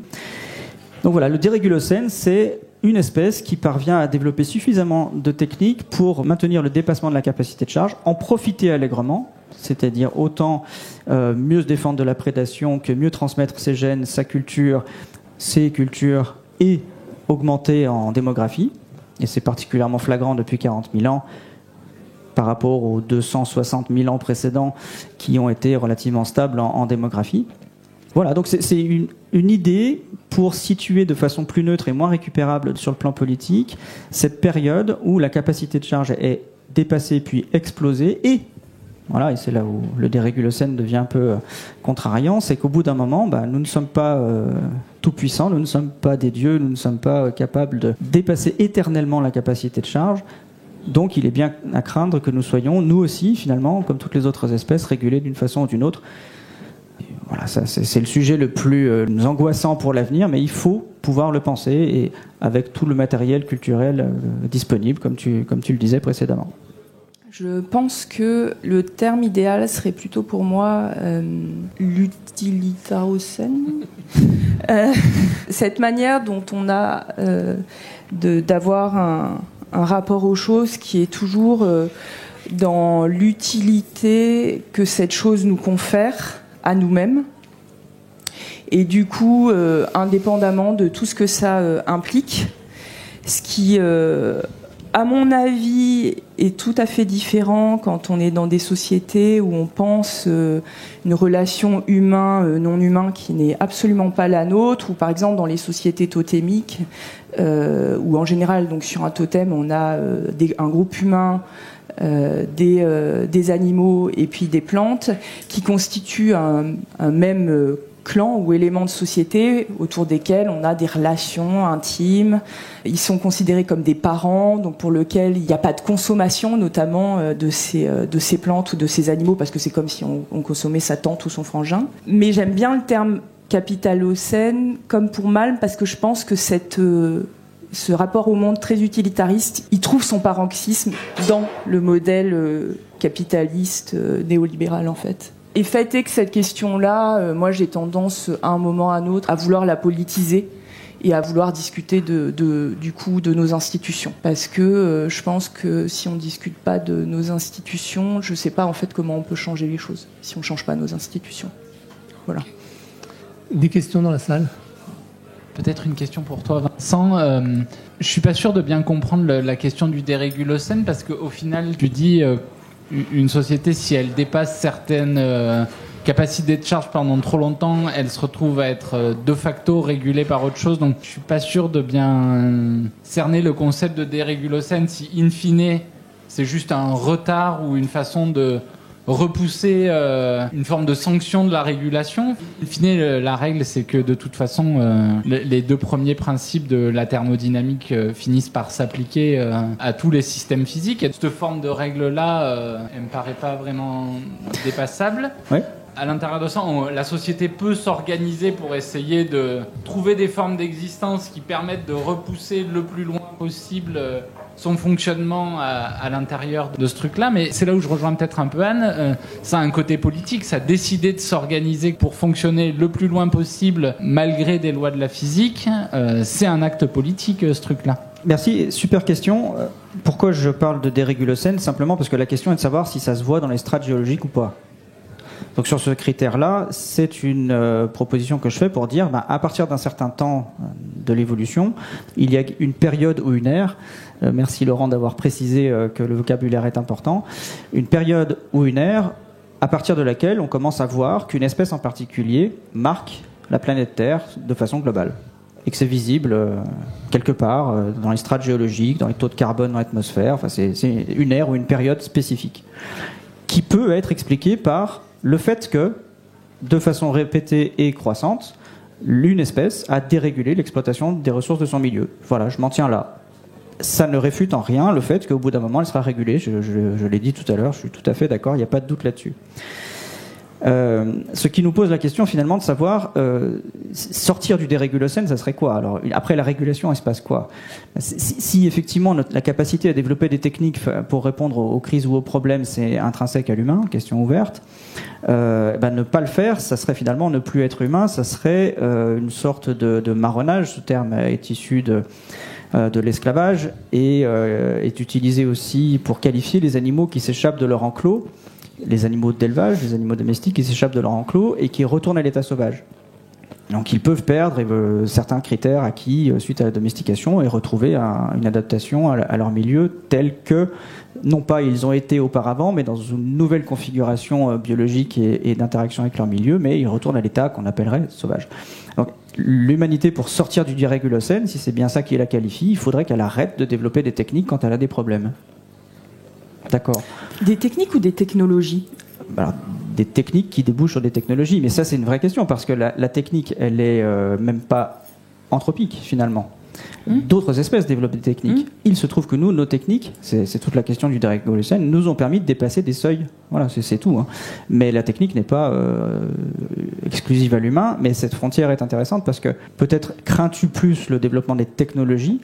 Donc voilà, le dérégulocène, c'est une espèce qui parvient à développer suffisamment de techniques pour maintenir le dépassement de la capacité de charge, en profiter allègrement, c'est-à-dire autant mieux se défendre de la prédation que mieux transmettre ses gènes, sa culture, ses cultures, et augmenter en démographie. Et c'est particulièrement flagrant depuis 40 000 ans par rapport aux 260 000 ans précédents qui ont été relativement stables en démographie. Voilà, donc c'est une idée pour situer de façon plus neutre et moins récupérable sur le plan politique cette période où la capacité de charge est dépassée puis explosée, et voilà, et c'est là où le dérégulocène devient un peu contrariant, c'est qu'au bout d'un moment, nous ne sommes pas tout puissants, nous ne sommes pas des dieux, nous ne sommes pas capables de dépasser éternellement la capacité de charge. Donc il est bien à craindre que nous soyons, nous aussi, finalement, comme toutes les autres espèces, régulés d'une façon ou d'une autre. Voilà, ça, c'est le sujet le plus angoissant pour l'avenir, mais il faut pouvoir le penser, et avec tout le matériel culturel disponible, comme tu le disais précédemment. Je pense que le terme idéal serait plutôt pour moi l'utilitarocène. Cette manière dont on a d'avoir un rapport aux choses qui est toujours dans l'utilité que cette chose nous confère à nous-mêmes, et du coup indépendamment de tout ce que ça implique, ce qui à mon avis est tout à fait différent quand on est dans des sociétés où on pense une relation humain-non humain qui n'est absolument pas la nôtre, ou par exemple dans les sociétés totémiques où en général, donc sur un totem, on a un groupe humain, des animaux et puis des plantes qui constituent un même clan ou éléments de société autour desquels on a des relations intimes. Ils sont considérés comme des parents, donc pour lesquels il n'y a pas de consommation, notamment de ces plantes ou de ces animaux, parce que c'est comme si on consommait sa tante ou son frangin. Mais j'aime bien le terme capitalocène, comme pour Malm, parce que je pense que ce rapport au monde très utilitariste, il trouve son paroxysme dans le modèle capitaliste néolibéral, en fait. Et fait est que cette question-là, moi j'ai tendance à un moment à un autre à vouloir la politiser et à vouloir discuter du coup de nos institutions. Parce que je pense que si on ne discute pas de nos institutions, je ne sais pas en fait comment on peut changer les choses si on ne change pas nos institutions. Voilà. Des questions dans la salle ? Peut-être une question pour toi, Vincent. Je suis pas sûr de bien comprendre la question du dérégulocène, parce qu'au final, tu dis une société, si elle dépasse certaines capacités de charge pendant trop longtemps, elle se retrouve à être de facto régulée par autre chose. Donc je suis pas sûr de bien cerner le concept de dérégulocène, si in fine c'est juste un retard ou une façon de repousser une forme de sanction de la régulation. In fine, la règle, c'est que de toute façon, les deux premiers principes de la thermodynamique finissent par s'appliquer à tous les systèmes physiques. Et cette forme de règle-là, elle me paraît pas vraiment dépassable. Ouais. À l'intérieur de ça, la société peut s'organiser pour essayer de trouver des formes d'existence qui permettent de repousser le plus loin possible son fonctionnement à l'intérieur de ce truc-là. Mais c'est là où je rejoins peut-être un peu Anne. Ça a un côté politique. Ça a décidé de s'organiser pour fonctionner le plus loin possible malgré des lois de la physique. C'est un acte politique, ce truc-là. Merci, super question. Pourquoi je parle de dérégulocène? Simplement parce que la question est de savoir si ça se voit dans les strates géologiques ou pas. Donc sur ce critère-là, c'est une proposition que je fais pour dire, à partir d'un certain temps de l'évolution, il y a une période ou une ère, merci Laurent d'avoir précisé que le vocabulaire est important, une période ou une ère à partir de laquelle on commence à voir qu'une espèce en particulier marque la planète Terre de façon globale. Et que c'est visible quelque part dans les strates géologiques, dans les taux de carbone dans l'atmosphère, enfin, c'est une ère ou une période spécifique, qui peut être expliquée par le fait que, de façon répétée et croissante, l'une espèce a dérégulé l'exploitation des ressources de son milieu. Voilà, je m'en tiens là. Ça ne réfute en rien le fait qu'au bout d'un moment, elle sera régulée. Je l'ai dit tout à l'heure, je suis tout à fait d'accord, il n'y a pas de doute là-dessus. Ce qui nous pose la question finalement de savoir sortir du dérégulocène, ça serait quoi? Alors après la régulation, il se passe quoi? Si effectivement la capacité à développer des techniques pour répondre aux crises ou aux problèmes, c'est intrinsèque à l'humain, question ouverte, ne pas le faire, ça serait finalement ne plus être humain, ça serait une sorte de marronnage. Ce terme est issu de l'esclavage et est utilisé aussi pour qualifier les animaux qui s'échappent de leur enclos, les animaux d'élevage, les animaux domestiques qui s'échappent de leur enclos et qui retournent à l'état sauvage. Donc ils peuvent perdre certains critères acquis suite à la domestication et retrouver une adaptation à leur milieu tel que, non pas ils ont été auparavant, mais dans une nouvelle configuration biologique et d'interaction avec leur milieu, mais ils retournent à l'état qu'on appellerait sauvage. Donc l'humanité, pour sortir du dérégulocène, si c'est bien ça qui la qualifie, il faudrait qu'elle arrête de développer des techniques quand elle a des problèmes. D'accord. Des techniques ou des technologies? Alors, des techniques qui débouchent sur des technologies, mais ça c'est une vraie question parce que la technique, elle est même pas anthropique finalement. D'autres espèces développent des techniques. Il se trouve que nous, nos techniques, c'est toute la question du dérégulocène, nous ont permis de dépasser des seuils. Voilà, c'est tout. Hein. Mais la technique n'est pas exclusive à l'humain, mais cette frontière est intéressante parce que peut-être crains-tu plus le développement des technologies.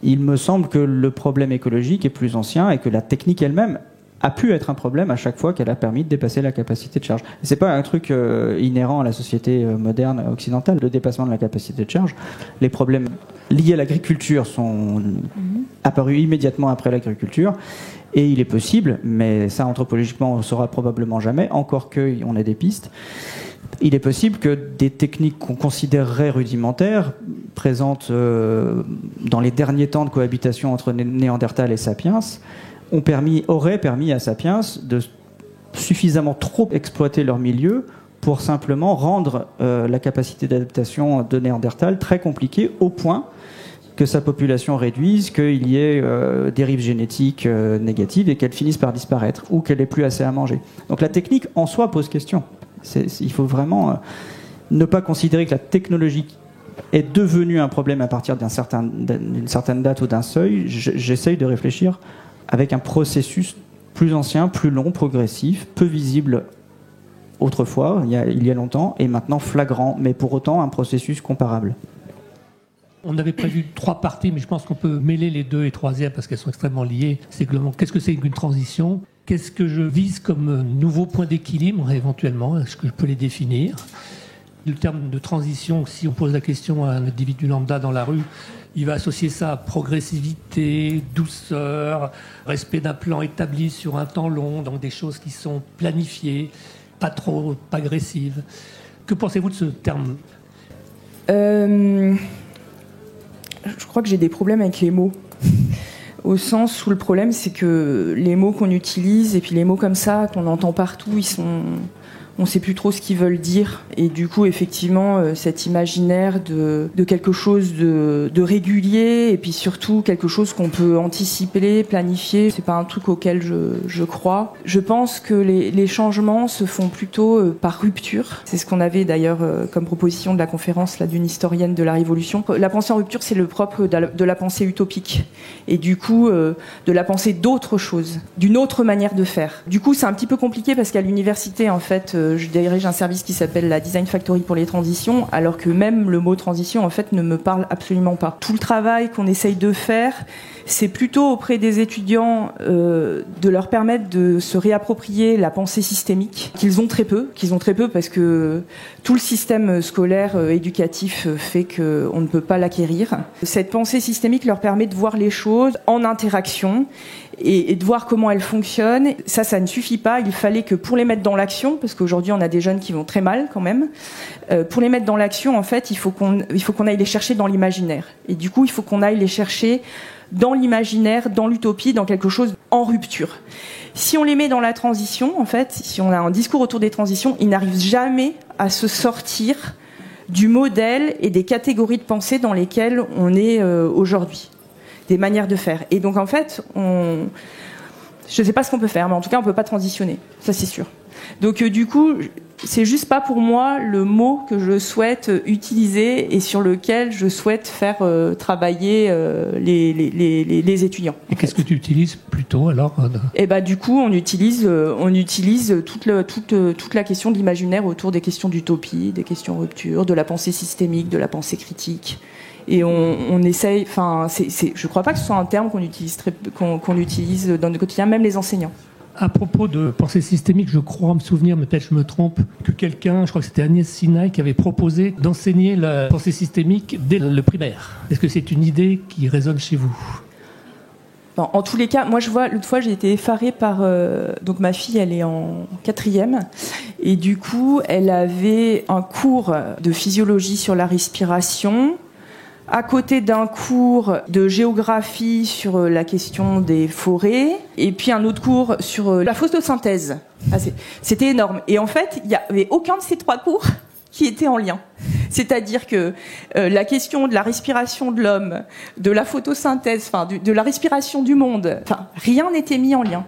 Il me semble que le problème écologique est plus ancien et que la technique elle-même a pu être un problème à chaque fois qu'elle a permis de dépasser la capacité de charge. C'est pas un truc inhérent à la société moderne occidentale, le dépassement de la capacité de charge. Les problèmes liés à l'agriculture sont apparus immédiatement après l'agriculture et il est possible, mais ça anthropologiquement on ne saura probablement jamais, encore qu'on ait des pistes. Il est possible que des techniques qu'on considérerait rudimentaires, présentes dans les derniers temps de cohabitation entre Néandertal et Sapiens, auraient permis à Sapiens de suffisamment trop exploiter leur milieu pour simplement rendre la capacité d'adaptation de Néandertal très compliquée au point que sa population réduise, qu'il y ait dérives génétiques négatives et qu'elle finisse par disparaître ou qu'elle n'ait plus assez à manger. Donc la technique en soi pose question. Il faut vraiment ne pas considérer que la technologie est devenue un problème à partir d'une certaine date ou d'un seuil. J'essaye de réfléchir avec un processus plus ancien, plus long, progressif, peu visible autrefois, il y a longtemps, et maintenant flagrant, mais pour autant un processus comparable. On avait prévu 3 parties, mais je pense qu'on peut mêler les 2 et 3e parce qu'elles sont extrêmement liées. C'est globalement, qu'est-ce que c'est qu'une transition ? Qu'est-ce que je vise comme nouveau point d'équilibre, éventuellement? Est-ce que je peux les définir? Le terme de transition, si on pose la question à un individu lambda dans la rue, il va associer ça à progressivité, douceur, respect d'un plan établi sur un temps long, donc des choses qui sont planifiées, pas trop agressives. Que pensez-vous de ce terme? Je crois que j'ai des problèmes avec les mots. Au sens où le problème, c'est que les mots qu'on utilise, et puis les mots comme ça, qu'on entend partout, ils sont... on sait plus trop ce qu'ils veulent dire. Et du coup, effectivement, cet imaginaire de quelque chose de régulier, et puis surtout quelque chose qu'on peut anticiper, planifier, c'est pas un truc auquel je crois. Je pense que les changements se font plutôt par rupture. C'est ce qu'on avait d'ailleurs comme proposition de la conférence là, d'une historienne de la Révolution. La pensée en rupture, c'est le propre de la pensée utopique. Et du coup, de la pensée d'autre chose, d'une autre manière de faire. Du coup, c'est un petit peu compliqué parce qu'à l'université, en fait, je dirige un service qui s'appelle la Design Factory pour les transitions, alors que même le mot transition, en fait, ne me parle absolument pas. Tout le travail qu'on essaye de faire, c'est plutôt auprès des étudiants de leur permettre de se réapproprier la pensée systémique, qu'ils ont très peu parce que tout le système scolaire éducatif fait qu'on ne peut pas l'acquérir. Cette pensée systémique leur permet de voir les choses en interaction et de voir comment elles fonctionnent. Ça ne suffit pas. Il fallait que pour les mettre dans l'action, parce qu'aujourd'hui on a des jeunes qui vont très mal quand même, pour les mettre dans l'action, en fait, il faut qu'on aille les chercher dans l'imaginaire. Et du coup, il faut qu'on aille les chercher dans l'imaginaire, dans l'utopie, dans quelque chose en rupture. Si on les met dans la transition, en fait, si on a un discours autour des transitions, ils n'arrivent jamais à se sortir du modèle et des catégories de pensée dans lesquelles on est aujourd'hui, des manières de faire. Et donc, en fait, je ne sais pas ce qu'on peut faire, mais en tout cas, on ne peut pas transitionner, ça c'est sûr. Donc, du coup, c'est juste pas pour moi le mot que je souhaite utiliser et sur lequel je souhaite faire travailler les étudiants. Et qu'est-ce que tu utilises plutôt alors? Et bah du coup on utilise toute la question de l'imaginaire autour des questions d'utopie, des questions rupture, de la pensée systémique, de la pensée critique. Et on essaye, enfin, je crois pas que ce soit un terme qu'on utilise dans le quotidien, même les enseignants. À propos de pensée systémique, je crois me souvenir, mais peut-être je me trompe, que quelqu'un, je crois que c'était Agnès Sinaï, qui avait proposé d'enseigner la pensée systémique dès le primaire. Est-ce que c'est une idée qui résonne chez vous? Bon, en tous les cas, moi je vois, l'autre fois j'ai été effarée par... donc ma fille, elle est en 4e, et du coup, elle avait un cours de physiologie sur la respiration, à côté d'un cours de géographie sur la question des forêts, et puis un autre cours sur la photosynthèse. C'était énorme. Et en fait, il n'y avait aucun de ces 3 cours qui était en lien. C'est-à-dire que la question de la respiration de l'homme, de la photosynthèse, enfin de la respiration du monde, enfin rien n'était mis en lien.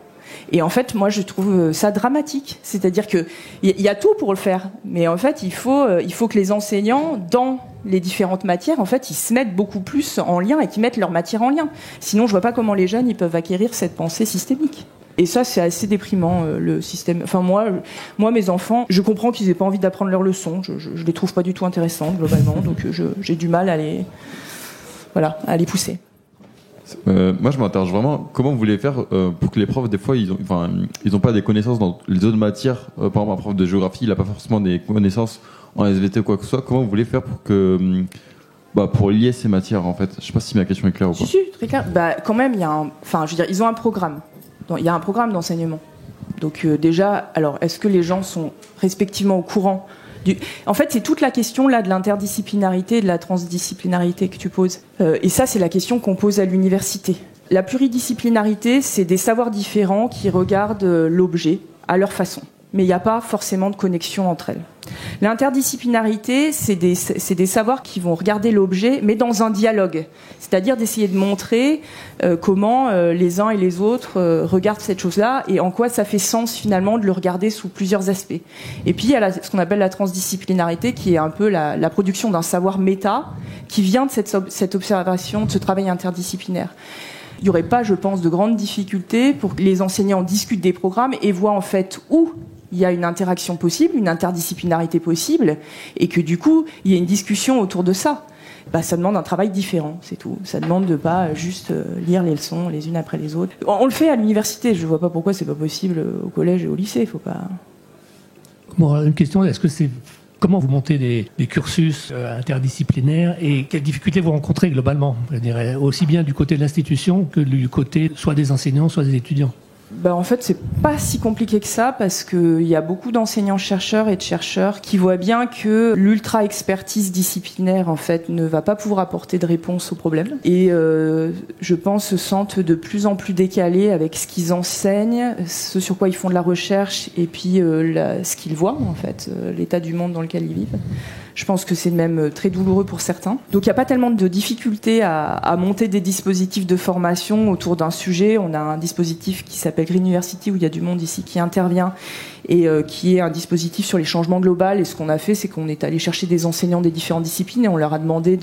Et en fait, moi, je trouve ça dramatique. C'est-à-dire que il y a tout pour le faire, mais en fait, il faut que les enseignants, dans les différentes matières, en fait, ils se mettent beaucoup plus en lien et qu'ils mettent leur matière en lien. Sinon, je vois pas comment les jeunes ils peuvent acquérir cette pensée systémique. Et ça, c'est assez déprimant, le système. Enfin, moi, mes enfants, je comprends qu'ils aient pas envie d'apprendre leurs leçons. Je les trouve pas du tout intéressantes, globalement. Donc, j'ai du mal à les pousser. Moi, je m'interroge vraiment. Comment vous voulez faire pour que les profs, des fois, ils ont pas des connaissances dans les autres matières. Par exemple, un prof de géographie, il a pas forcément des connaissances en SVT ou quoi que ce soit. Comment vous voulez faire pour que, pour lier ces matières, en fait? Je sais pas si ma question est claire ou pas. Si, très clair. Quand même, ils ont un programme. Il y a un programme d'enseignement. Donc déjà, alors, est-ce que les gens sont respectivement au courant En fait, c'est toute la question là de l'interdisciplinarité et de la transdisciplinarité que tu poses. Et ça, c'est la question qu'on pose à l'université. La pluridisciplinarité, c'est des savoirs différents qui regardent l'objet à leur façon. Mais il n'y a pas forcément de connexion entre elles. L'interdisciplinarité, c'est des savoirs qui vont regarder l'objet, mais dans un dialogue. C'est-à-dire d'essayer de montrer comment les uns et les autres regardent cette chose-là et en quoi ça fait sens finalement de le regarder sous plusieurs aspects. Et puis il y a ce qu'on appelle la transdisciplinarité, qui est un peu la production d'un savoir méta qui vient de cette observation, de ce travail interdisciplinaire. Il n'y aurait pas, je pense, de grandes difficultés pour que les enseignants discutent des programmes et voient en fait où il y a une interaction possible, une interdisciplinarité possible, et que du coup, il y a une discussion autour de ça. Ça demande un travail différent, c'est tout. Ça demande de pas juste lire les leçons les unes après les autres. On le fait à l'université, je vois pas pourquoi c'est pas possible au collège et au lycée, faut pas... Bon, une question, comment vous montez des cursus interdisciplinaires et quelles difficultés vous rencontrez globalement, je dirais, aussi bien du côté de l'institution que du côté soit des enseignants, soit des étudiants? En fait, c'est pas si compliqué que ça parce qu'il y a beaucoup d'enseignants-chercheurs et de chercheurs qui voient bien que l'ultra-expertise disciplinaire, en fait, ne va pas pouvoir apporter de réponse aux problèmes. Et je pense se sentent de plus en plus décalés avec ce qu'ils enseignent, ce sur quoi ils font de la recherche et puis ce qu'ils voient, en fait, l'état du monde dans lequel ils vivent. Je pense que c'est même très douloureux pour certains. Donc il n'y a pas tellement de difficultés à monter des dispositifs de formation autour d'un sujet. On a un dispositif qui s'appelle Green University où il y a du monde ici qui intervient et qui est un dispositif sur les changements globaux. Et ce qu'on a fait, c'est qu'on est allé chercher des enseignants des différentes disciplines et on leur a demandé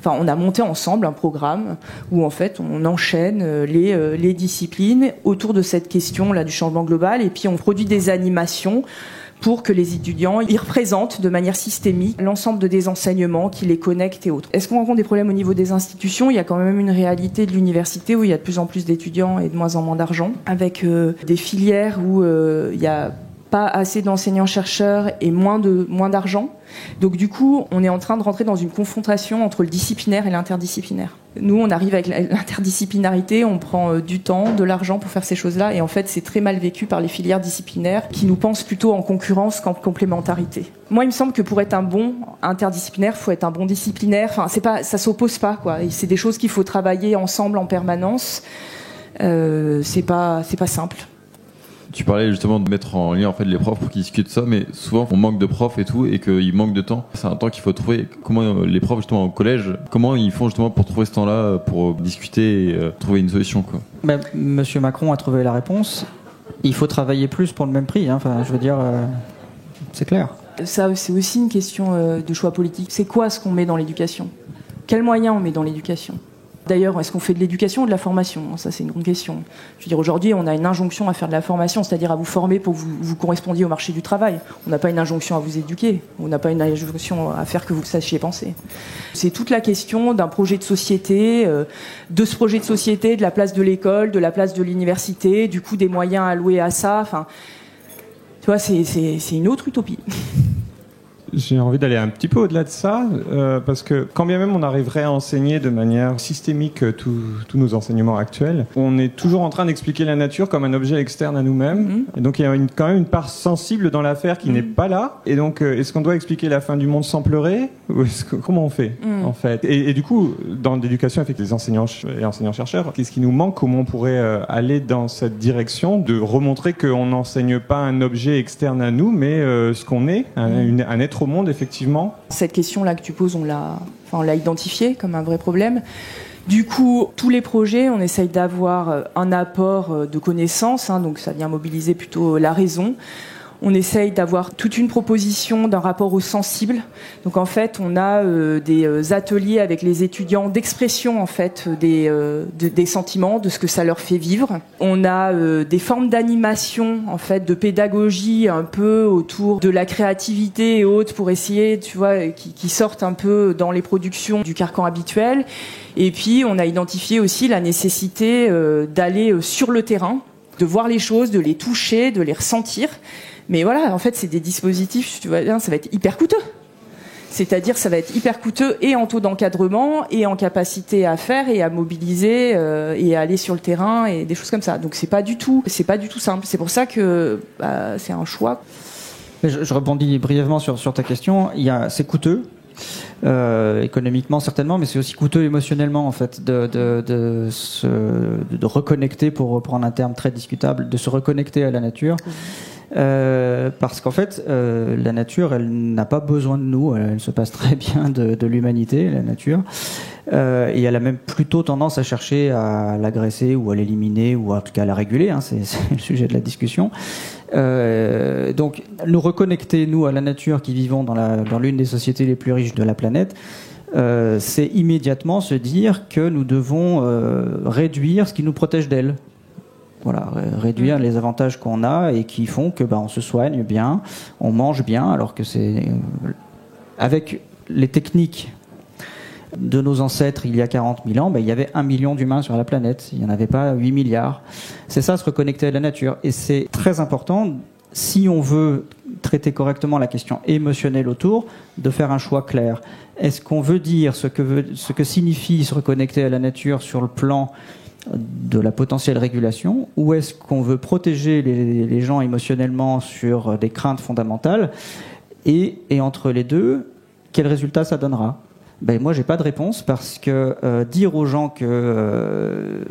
on a monté ensemble un programme où en fait on enchaîne les disciplines autour de cette question là du changement global et puis on produit des animations pour que les étudiants y représentent de manière systémique l'ensemble des enseignements qui les connectent et autres. Est-ce qu'on rencontre des problèmes au niveau des institutions ? Il y a quand même une réalité de l'université où il y a de plus en plus d'étudiants et de moins en moins d'argent, avec des filières où il y a pas assez d'enseignants-chercheurs et moins d'argent. Donc du coup, on est en train de rentrer dans une confrontation entre le disciplinaire et l'interdisciplinaire. Nous, on arrive avec l'interdisciplinarité, on prend du temps, de l'argent pour faire ces choses-là, et en fait, c'est très mal vécu par les filières disciplinaires qui nous pensent plutôt en concurrence qu'en complémentarité. Moi, il me semble que pour être un bon interdisciplinaire, faut être un bon disciplinaire. Enfin, ça s'oppose pas, quoi. Et c'est des choses qu'il faut travailler ensemble en permanence. C'est pas simple. Tu parlais justement de mettre en lien en fait les profs pour qu'ils discutent de ça, mais souvent on manque de profs et tout, et qu'il manque de temps. C'est un temps qu'il faut trouver. Comment les profs justement au collège, comment ils font justement pour trouver ce temps-là pour discuter et trouver une solution, quoi. Monsieur Macron a trouvé la réponse. Il faut travailler plus pour le même prix. Enfin, je veux dire, c'est clair. Ça, c'est aussi une question de choix politique. C'est quoi ce qu'on met dans l'éducation ? Quels moyens on met dans l'éducation ? D'ailleurs, est-ce qu'on fait de l'éducation ou de la formation ? Ça, c'est une grande question. Je veux dire, aujourd'hui, on a une injonction à faire de la formation, c'est-à-dire à vous former pour que vous correspondiez au marché du travail. On n'a pas une injonction à vous éduquer. On n'a pas une injonction à faire que vous sachiez penser. C'est toute la question d'un projet de société, de ce projet de société, de la place de l'école, de la place de l'université, du coup des moyens alloués à ça. Enfin, tu vois, c'est une autre utopie. J'ai envie d'aller un petit peu au-delà de ça, parce que quand bien même on arriverait à enseigner de manière systémique tous nos enseignements actuels, on est toujours en train d'expliquer la nature comme un objet externe à nous-mêmes. Et donc il y a quand même une part sensible dans l'affaire qui n'est pas là. Et donc est-ce qu'on doit expliquer la fin du monde sans pleurer ? Ou comment on fait en fait ? Et du coup, dans l'éducation avec les enseignants et enseignants-chercheurs, qu'est-ce qui nous manque ? Comment on pourrait aller dans cette direction de remontrer qu'on n'enseigne pas un objet externe à nous, mais ce qu'on est, un être au monde, effectivement. Cette question-là que tu poses, on l'a identifiée comme un vrai problème. Du coup, tous les projets, on essaye d'avoir un apport de connaissances, donc ça vient mobiliser plutôt la raison. On essaye d'avoir toute une proposition d'un rapport au sensible. Donc en fait, on a des ateliers avec les étudiants d'expression en fait des sentiments, de ce que ça leur fait vivre. On a des formes d'animation en fait, de pédagogie un peu autour de la créativité et autres pour essayer, tu vois, qui sortent un peu dans les productions du carcan habituel. Et puis on a identifié aussi la nécessité d'aller sur le terrain, de voir les choses, de les toucher, de les ressentir. Mais voilà, en fait, c'est des dispositifs, tu vois bien, ça va être hyper coûteux. C'est-à-dire, ça va être hyper coûteux et en taux d'encadrement et en capacité à faire et à mobiliser et à aller sur le terrain et des choses comme ça. Donc c'est pas du tout simple. C'est pour ça que c'est un choix. Je rebondis brièvement sur ta question. C'est coûteux. Économiquement certainement, mais c'est aussi coûteux émotionnellement en fait de reconnecter, pour reprendre un terme très discutable, de se reconnecter à la nature. Parce qu'en fait, la nature, elle n'a pas besoin de nous. Elle se passe très bien de l'humanité, la nature. Et elle a même plutôt tendance à chercher à l'agresser ou à l'éliminer ou en tout cas à la réguler. C'est le sujet de la discussion. Donc, nous reconnecter, nous, à la nature qui vivons dans l'une des sociétés les plus riches de la planète, c'est immédiatement se dire que nous devons réduire ce qui nous protège d'elle. Voilà, réduire les avantages qu'on a et qui font que on se soigne bien, on mange bien, alors que c'est avec les techniques de nos ancêtres il y a 40 000 ans, il y avait 1 million d'humains sur la planète, il n'y en avait pas 8 milliards. C'est ça, se reconnecter à la nature. Et c'est très important, si on veut traiter correctement la question émotionnelle autour, de faire un choix clair. Est-ce qu'on veut dire ce que signifie se reconnecter à la nature sur le plan de la potentielle régulation, ou est-ce qu'on veut protéger les gens émotionnellement sur des craintes fondamentales, et entre les deux, quel résultat ça donnera? Ben moi, j'ai pas de réponse, parce que dire aux gens que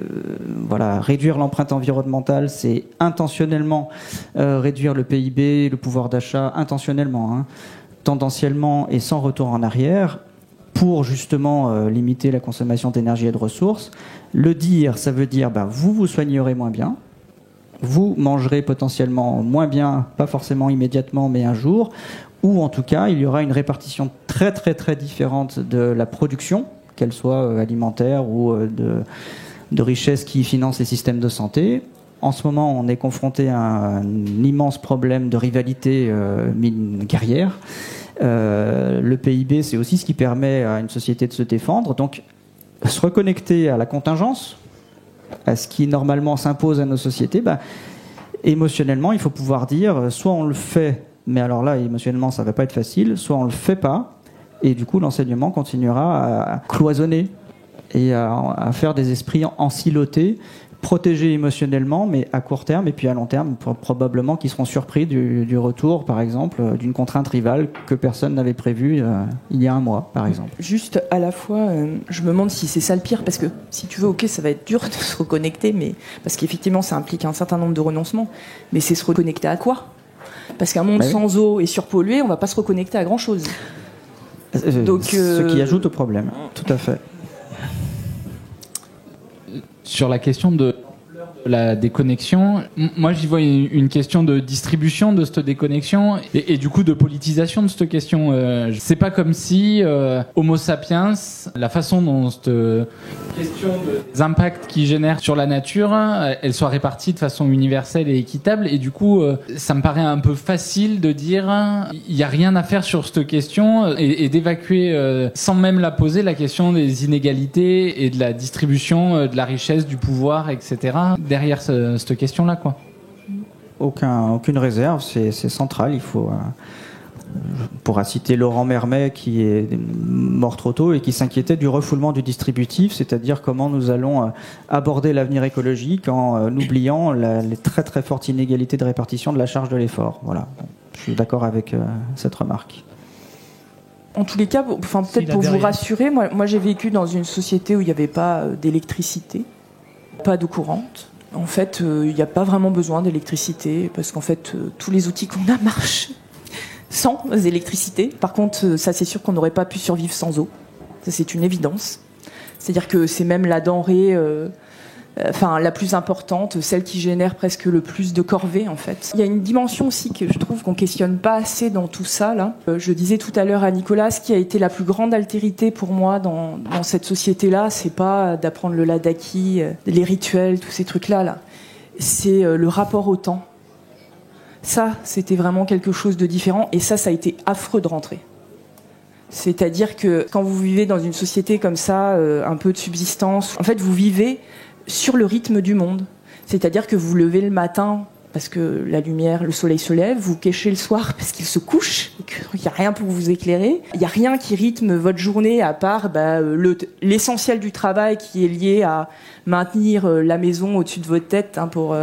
voilà, réduire l'empreinte environnementale, c'est intentionnellement réduire le PIB, le pouvoir d'achat, intentionnellement, hein, tendanciellement et sans retour en arrière, pour justement limiter la consommation d'énergie et de ressources. Le dire, ça veut dire vous vous soignerez moins bien, vous mangerez potentiellement moins bien, pas forcément immédiatement, mais un jour, ou en tout cas, il y aura une répartition très très très différente de la production, qu'elle soit alimentaire ou de richesse qui finance les systèmes de santé. En ce moment, on est confronté à un immense problème de rivalité guerrière. Le PIB, c'est aussi ce qui permet à une société de se défendre. Donc, se reconnecter à la contingence, à ce qui normalement s'impose à nos sociétés, émotionnellement, il faut pouvoir dire, soit on le fait, mais alors là, émotionnellement, ça va pas être facile, soit on le fait pas, et du coup, l'enseignement continuera à cloisonner et à faire des esprits ensilotés, protégés émotionnellement, mais à court terme, et puis à long terme, probablement qu'ils seront surpris du retour, par exemple, d'une contrainte rivale que personne n'avait prévue il y a un mois, par exemple. Juste, à la fois, je me demande si c'est ça le pire, parce que, si tu veux, ok, ça va être dur de se reconnecter, mais parce qu'effectivement, ça implique un certain nombre de renoncements, mais c'est se reconnecter à quoi? Parce qu'un monde sans eau et surpollué, on ne va pas se reconnecter à grand-chose. Donc, ce qui ajoute au problème, tout à fait. Sur la question de la déconnexion, moi j'y vois une question de distribution de cette déconnexion et du coup de politisation de cette question. C'est pas comme si Homo sapiens, la façon dont cette question des impacts qu'il génère sur la nature, elle soit répartie de façon universelle et équitable, et du coup ça me paraît un peu facile de dire il n'y a rien à faire sur cette question et d'évacuer sans même la poser la question des inégalités et de la distribution de la richesse, du pouvoir, etc. derrière cette question-là, quoi. Aucune réserve, c'est central. Il faut, on pourra citer Laurent Mermet qui est mort trop tôt et qui s'inquiétait du refoulement du distributif, c'est-à-dire comment nous allons aborder l'avenir écologique en oubliant les très très fortes inégalités de répartition de la charge de l'effort. Voilà. Je suis d'accord avec cette remarque. En tous les cas, peut-être pour vous rassurer, moi j'ai vécu dans une société où il n'y avait pas d'électricité, pas d'eau courante. En fait, il n'y a pas vraiment besoin d'électricité parce qu'en fait, tous les outils qu'on a marchent sans électricité. Par contre, ça c'est sûr qu'on n'aurait pas pu survivre sans eau. Ça c'est une évidence. C'est-à-dire que c'est même la denrée la plus importante, celle qui génère presque le plus de corvées en fait. Il y a une dimension aussi que je trouve qu'on questionne pas assez dans tout ça là. Je disais tout à l'heure à Nicolas, ce qui a été la plus grande altérité pour moi dans cette société-là, c'est pas d'apprendre le ladaki, les rituels, tous ces trucs-là. C'est le rapport au temps. Ça, c'était vraiment quelque chose de différent et ça a été affreux de rentrer. C'est-à-dire que quand vous vivez dans une société comme ça, un peu de subsistance, en fait vous vivez sur le rythme du monde. C'est-à-dire que vous levez le matin parce que la lumière, le soleil se lève, vous quêchez le soir parce qu'il se couche, qu'il n'y a rien pour vous éclairer. Il n'y a rien qui rythme votre journée à part l'essentiel du travail qui est lié à maintenir la maison au-dessus de votre tête pour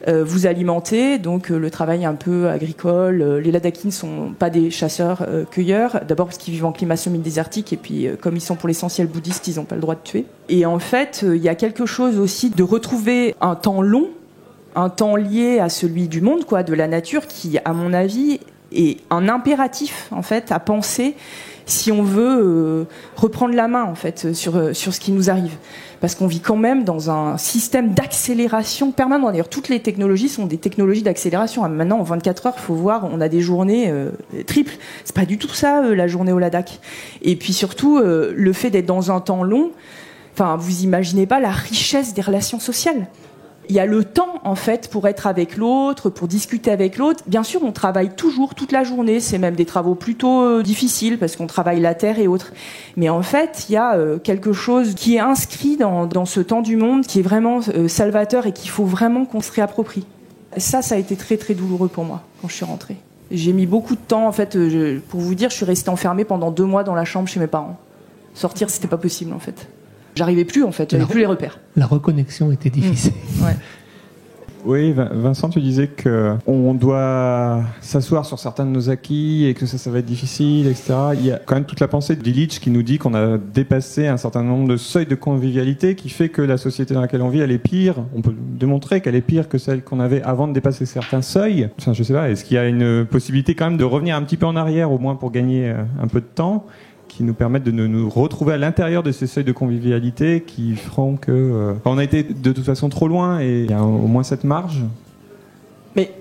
vous alimenter. Donc le travail un peu agricole. Les Ladakis ne sont pas des chasseurs-cueilleurs. D'abord parce qu'ils vivent en climat semi-désertique et puis comme ils sont pour l'essentiel bouddhistes, ils n'ont pas le droit de tuer. Et en fait, il y a quelque chose aussi de retrouver un temps long, un temps lié à celui du monde, de la nature, qui, à mon avis, est un impératif, en fait, à penser si on veut reprendre la main, en fait, sur ce qui nous arrive. Parce qu'on vit quand même dans un système d'accélération permanent. D'ailleurs, toutes les technologies sont des technologies d'accélération. Maintenant, en 24 heures, il faut voir, on a des journées triples. C'est pas du tout ça, la journée au Ladakh. Et puis surtout, le fait d'être dans un temps long, vous imaginez pas la richesse des relations sociales. Il y a le temps, en fait, pour être avec l'autre, pour discuter avec l'autre. Bien sûr, on travaille toujours, toute la journée. C'est même des travaux plutôt difficiles, parce qu'on travaille la terre et autres. Mais en fait, il y a quelque chose qui est inscrit dans ce temps du monde, qui est vraiment salvateur et qu'il faut vraiment qu'on se réapproprie. Ça a été très, très douloureux pour moi, quand je suis rentrée. J'ai mis beaucoup de temps, en fait, pour vous dire, je suis restée enfermée pendant 2 mois dans la chambre chez mes parents. Sortir, c'était pas possible, en fait. J'arrivais plus en fait, j'avais plus les repères. La reconnexion était difficile. Ouais. Oui, Vincent, tu disais qu'on doit s'asseoir sur certains de nos acquis et que ça va être difficile, etc. Il y a quand même toute la pensée d'Illich qui nous dit qu'on a dépassé un certain nombre de seuils de convivialité qui fait que la société dans laquelle on vit, elle est pire. On peut démontrer qu'elle est pire que celle qu'on avait avant de dépasser certains seuils. Enfin, je sais pas, est-ce qu'il y a une possibilité quand même de revenir un petit peu en arrière, au moins pour gagner un peu de temps, qui nous permettent de nous retrouver à l'intérieur de ces seuils de convivialité qui feront que... on a été de toute façon trop loin et il y a au moins cette marge. Mais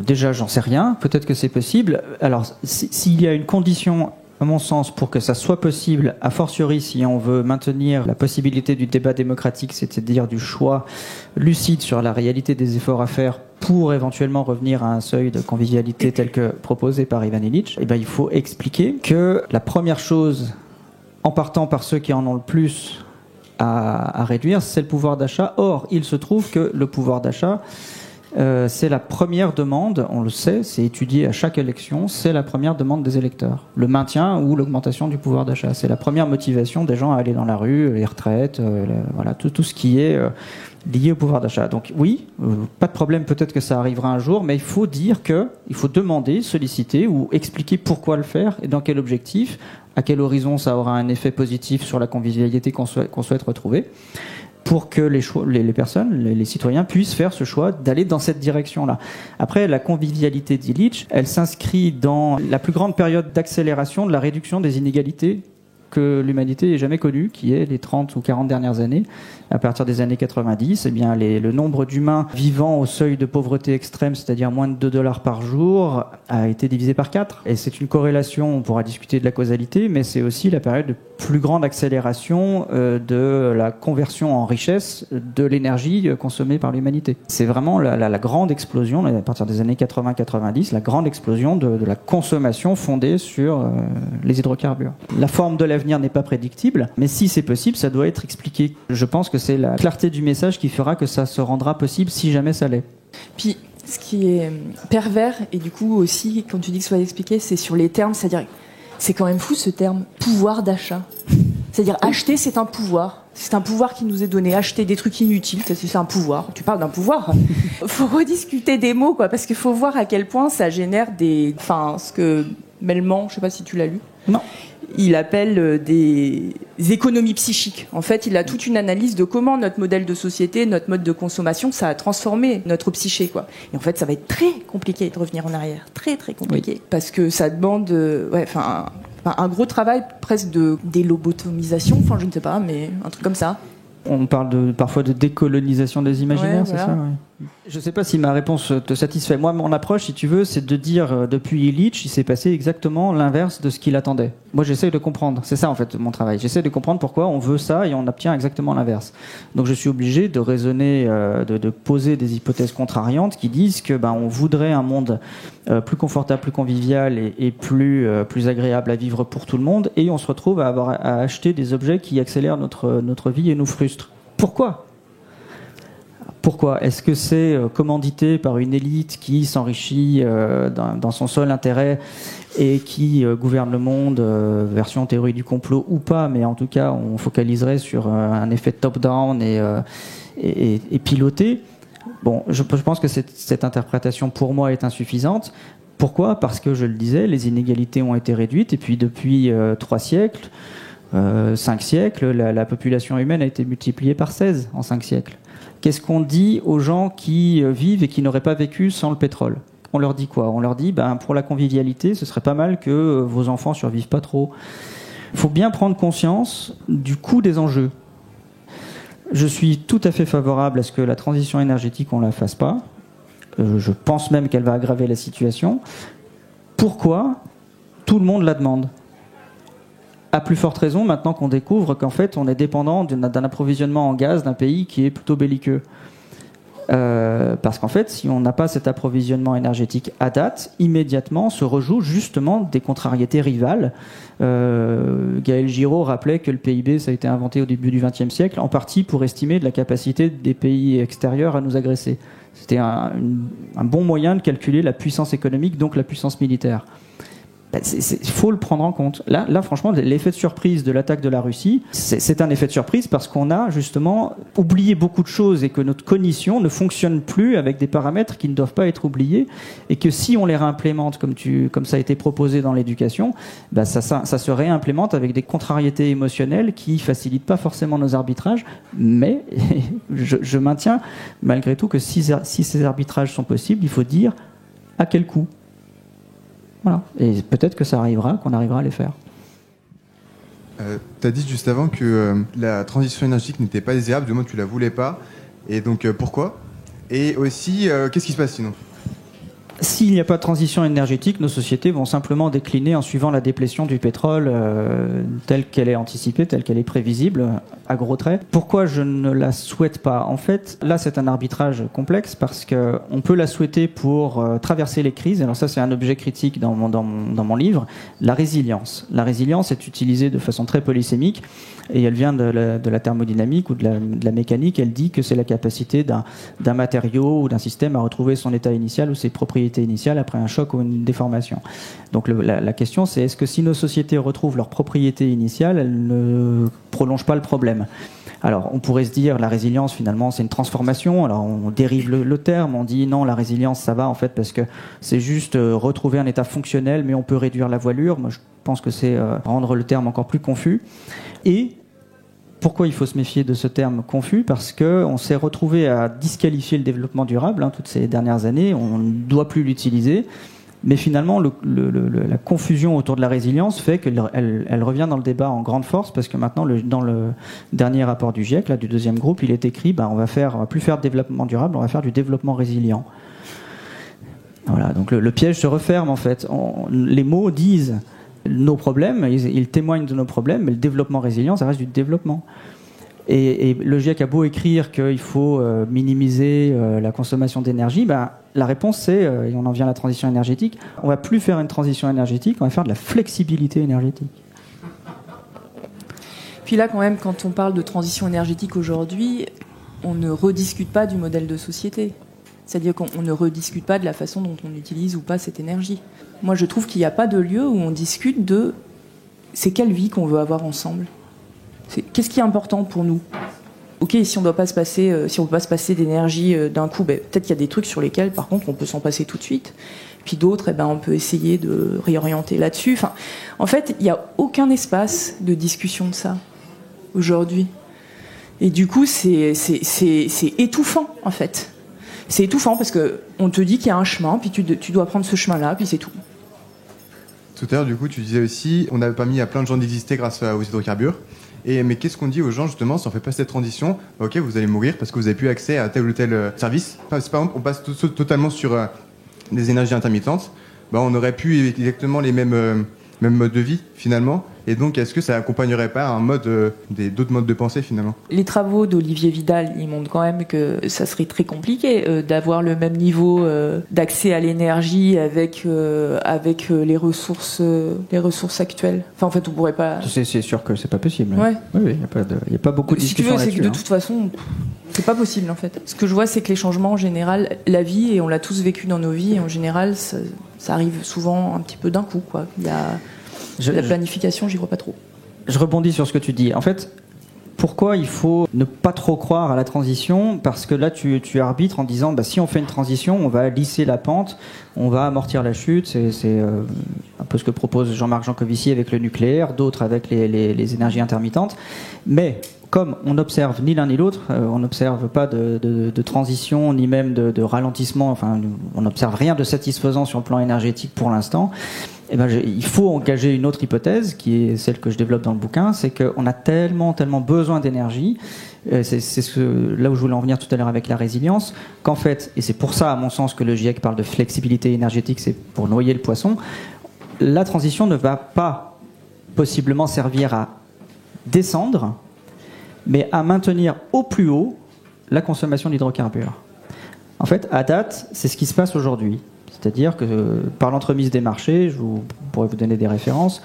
déjà, j'en sais rien. Peut-être que c'est possible. Alors, s'il y a une condition, à mon sens, pour que ça soit possible, a fortiori si on veut maintenir la possibilité du débat démocratique, c'est-à-dire du choix lucide sur la réalité des efforts à faire pour éventuellement revenir à un seuil de convivialité tel que proposé par Ivan Illich, eh ben, il faut expliquer que la première chose, en partant par ceux qui en ont le plus à réduire, c'est le pouvoir d'achat. Or, il se trouve que le pouvoir d'achat, c'est la première demande, on le sait, c'est étudié à chaque élection, c'est la première demande des électeurs. Le maintien ou l'augmentation du pouvoir d'achat, c'est la première motivation des gens à aller dans la rue, les retraites, voilà, tout ce qui est lié au pouvoir d'achat. Donc oui, pas de problème, peut-être que ça arrivera un jour, mais il faut dire il faut demander, solliciter ou expliquer pourquoi le faire et dans quel objectif, à quel horizon ça aura un effet positif sur la convivialité qu'on souhaite retrouver, pour que les personnes, les citoyens puissent faire ce choix d'aller dans cette direction-là. Après, la convivialité d'Illich, elle s'inscrit dans la plus grande période d'accélération de la réduction des inégalités que l'humanité ait jamais connue, qui est les 30 ou 40 dernières années. À partir des années 90, eh bien, le nombre d'humains vivant au seuil de pauvreté extrême, c'est-à-dire moins de $2 par jour, a été divisé par 4. Et c'est une corrélation, on pourra discuter de la causalité, mais c'est aussi la période de plus grande accélération de la conversion en richesse de l'énergie consommée par l'humanité. C'est vraiment la grande explosion, à partir des années 80-90, la grande explosion de la consommation fondée sur les hydrocarbures. La forme de l'avenir n'est pas prédictible, mais si c'est possible, ça doit être expliqué. Je pense que c'est la clarté du message qui fera que ça se rendra possible si jamais ça l'est. Puis, ce qui est pervers, et du coup aussi, quand tu dis que ça soit expliqué, c'est sur les termes, c'est-à-dire, c'est quand même fou ce terme, pouvoir d'achat. C'est-à-dire, acheter, c'est un pouvoir. C'est un pouvoir qui nous est donné. Acheter des trucs inutiles, c'est un pouvoir. Tu parles d'un pouvoir. Faut rediscuter des mots, quoi, parce qu'il faut voir à quel point ça génère ce que Melman, je sais pas si tu l'as lu. Non. Il appelle des économies psychiques. En fait, il a toute une analyse de comment notre modèle de société, notre mode de consommation, ça a transformé notre psyché, quoi. Et en fait, ça va être très compliqué de revenir en arrière. Très, très compliqué. Oui. Parce que ça demande, un gros travail presque de délobotomisation, je ne sais pas, mais un truc comme ça. On parle parfois de décolonisation des imaginaires, c'est ça, ouais. Je ne sais pas si ma réponse te satisfait. Moi, mon approche, si tu veux, c'est de dire, depuis Illich, il s'est passé exactement l'inverse de ce qu'il attendait. Moi, j'essaie de comprendre. C'est ça, en fait, mon travail. J'essaie de comprendre pourquoi on veut ça et on obtient exactement l'inverse. Donc, je suis obligé de raisonner, de poser des hypothèses contrariantes qui disent que, on voudrait un monde plus confortable, plus convivial et plus agréable à vivre pour tout le monde, et on se retrouve à avoir à acheter des objets qui accélèrent notre vie et nous frustrent. Pourquoi ? Pourquoi ? Est-ce que c'est commandité par une élite qui s'enrichit dans son seul intérêt et qui gouverne le monde, version théorie du complot ou pas, mais en tout cas on focaliserait sur un effet top-down et piloté. Bon, je pense que cette interprétation pour moi est insuffisante. Pourquoi ? Parce que, je le disais, les inégalités ont été réduites et puis depuis 3 siècles, 5 siècles, la population humaine a été multipliée par 16 en 5 siècles. Qu'est-ce qu'on dit aux gens qui vivent et qui n'auraient pas vécu sans le pétrole ? On leur dit quoi ? On leur dit, pour la convivialité, ce serait pas mal que vos enfants survivent pas trop. Il faut bien prendre conscience du coût des enjeux. Je suis tout à fait favorable à ce que la transition énergétique, on la fasse pas. Je pense même qu'elle va aggraver la situation. Pourquoi ? Tout le monde la demande. À plus forte raison, maintenant qu'on découvre qu'en fait, on est dépendant d'un approvisionnement en gaz d'un pays qui est plutôt belliqueux. Parce qu'en fait, si on n'a pas cet approvisionnement énergétique à date, immédiatement se rejouent justement des contrariétés rivales. Gaël Giraud rappelait que le PIB, ça a été inventé au début du XXe siècle, en partie pour estimer de la capacité des pays extérieurs à nous agresser. C'était un bon moyen de calculer la puissance économique, donc la puissance militaire. Il faut le prendre en compte. Là, franchement, l'effet de surprise de l'attaque de la Russie, c'est un effet de surprise parce qu'on a justement oublié beaucoup de choses et que notre cognition ne fonctionne plus avec des paramètres qui ne doivent pas être oubliés et que si on les réimplémente comme ça a été proposé dans l'éducation, ça se réimplémente avec des contrariétés émotionnelles qui facilitent pas forcément nos arbitrages. Mais je maintiens malgré tout que si ces arbitrages sont possibles, il faut dire à quel coût. Voilà. Et peut-être que ça arrivera, qu'on arrivera à les faire. Tu as dit juste avant que la transition énergétique n'était pas désirable, du moins tu la voulais pas. Et donc pourquoi ? Et aussi, qu'est-ce qui se passe sinon ? S'il n'y a pas de transition énergétique, nos sociétés vont simplement décliner en suivant la déplétion du pétrole telle qu'elle est anticipée, telle qu'elle est prévisible, à gros traits. Pourquoi je ne la souhaite pas ? En fait, là, c'est un arbitrage complexe parce qu'on peut la souhaiter pour traverser les crises. Alors ça, c'est un objet critique dans mon livre. La résilience. La résilience est utilisée de façon très polysémique et elle vient de la thermodynamique ou de la mécanique. Elle dit que c'est la capacité d'un matériau ou d'un système à retrouver son état initial ou ses propriétés initiales après un choc ou une déformation. Donc la question, c'est est-ce que si nos sociétés retrouvent leurs propriétés initiales, elles ne prolongent pas le problème ? Alors, on pourrait se dire, la résilience, finalement, c'est une transformation. Alors, on dérive le terme, on dit non, la résilience, ça va, en fait, parce que c'est juste retrouver un état fonctionnel, mais on peut réduire la voilure. Moi, je pense que c'est rendre le terme encore plus confus. Et pourquoi il faut se méfier de ce terme confus ? Parce qu'on s'est retrouvé à disqualifier le développement durable toutes ces dernières années. On ne doit plus l'utiliser. Mais finalement, la confusion autour de la résilience fait qu'elle revient dans le débat en grande force parce que maintenant, dans le dernier rapport du GIEC, du deuxième groupe, il est écrit on va plus faire de développement durable, on va faire du développement résilient. Voilà, donc le piège se referme en fait. Les mots disent nos problèmes, ils témoignent de nos problèmes, mais le développement résilient, ça reste du développement. Et le GIEC a beau écrire qu'il faut minimiser la consommation d'énergie, la réponse c'est, et on en vient à la transition énergétique, on va plus faire une transition énergétique, on va faire de la flexibilité énergétique. Puis là, quand même, quand on parle de transition énergétique aujourd'hui, on ne rediscute pas du modèle de société. C'est-à-dire qu'on ne rediscute pas de la façon dont on utilise ou pas cette énergie. Moi, je trouve qu'il n'y a pas de lieu où on discute de c'est quelle vie qu'on veut avoir ensemble. Qu'est-ce qui est important pour nous ? Ok, si on ne peut pas se passer d'énergie d'un coup, peut-être qu'il y a des trucs sur lesquels, par contre, on peut s'en passer tout de suite. Puis d'autres, on peut essayer de réorienter là-dessus. Enfin, en fait, il n'y a aucun espace de discussion de ça aujourd'hui. Et du coup, c'est étouffant, en fait. C'est étouffant parce qu'on te dit qu'il y a un chemin, puis tu dois prendre ce chemin-là, puis c'est tout. Tout à l'heure, du coup, tu disais aussi, on avait permis à plein de gens d'exister grâce aux hydrocarbures. Mais qu'est-ce qu'on dit aux gens, justement, si on ne fait pas cette transition, ok, vous allez mourir parce que vous n'avez plus accès à tel ou tel service. Par exemple, on passe totalement sur des énergies intermittentes. On aurait pu exactement les mêmes modes de vie, finalement. Et donc, est-ce que ça accompagnerait pas un d'autres modes de pensée, finalement ? Les travaux d'Olivier Vidal, ils montrent quand même que ça serait très compliqué d'avoir le même niveau d'accès à l'énergie avec les ressources actuelles. Enfin, en fait, on pourrait pas... C'est sûr que c'est pas possible. Ouais. Oui, il n'y a pas beaucoup de discussions là-dessus. C'est que de toute façon, c'est pas possible, en fait. Ce que je vois, c'est que les changements, en général, la vie, et on l'a tous vécu dans nos vies, et en général, ça arrive souvent un petit peu d'un coup, quoi. Il y a... La planification, j'y crois pas trop. Je rebondis sur ce que tu dis. En fait, pourquoi il faut ne pas trop croire à la transition ? Parce que là, tu arbitres en disant, si on fait une transition, on va lisser la pente, on va amortir la chute. C'est un peu ce que propose Jean-Marc Jancovici avec le nucléaire, d'autres avec les énergies intermittentes. Mais comme on n'observe ni l'un ni l'autre, on n'observe pas de transition, ni même de ralentissement, enfin, on n'observe rien de satisfaisant sur le plan énergétique pour l'instant. Il faut engager une autre hypothèse, qui est celle que je développe dans le bouquin, c'est qu'on a tellement besoin d'énergie, c'est là où je voulais en venir tout à l'heure avec la résilience, qu'en fait, et c'est pour ça à mon sens que le GIEC parle de flexibilité énergétique, c'est pour noyer le poisson, la transition ne va pas possiblement servir à descendre, mais à maintenir au plus haut la consommation d'hydrocarbures. En fait, à date, c'est ce qui se passe aujourd'hui. C'est-à-dire que par l'entremise des marchés, je pourrais vous donner des références,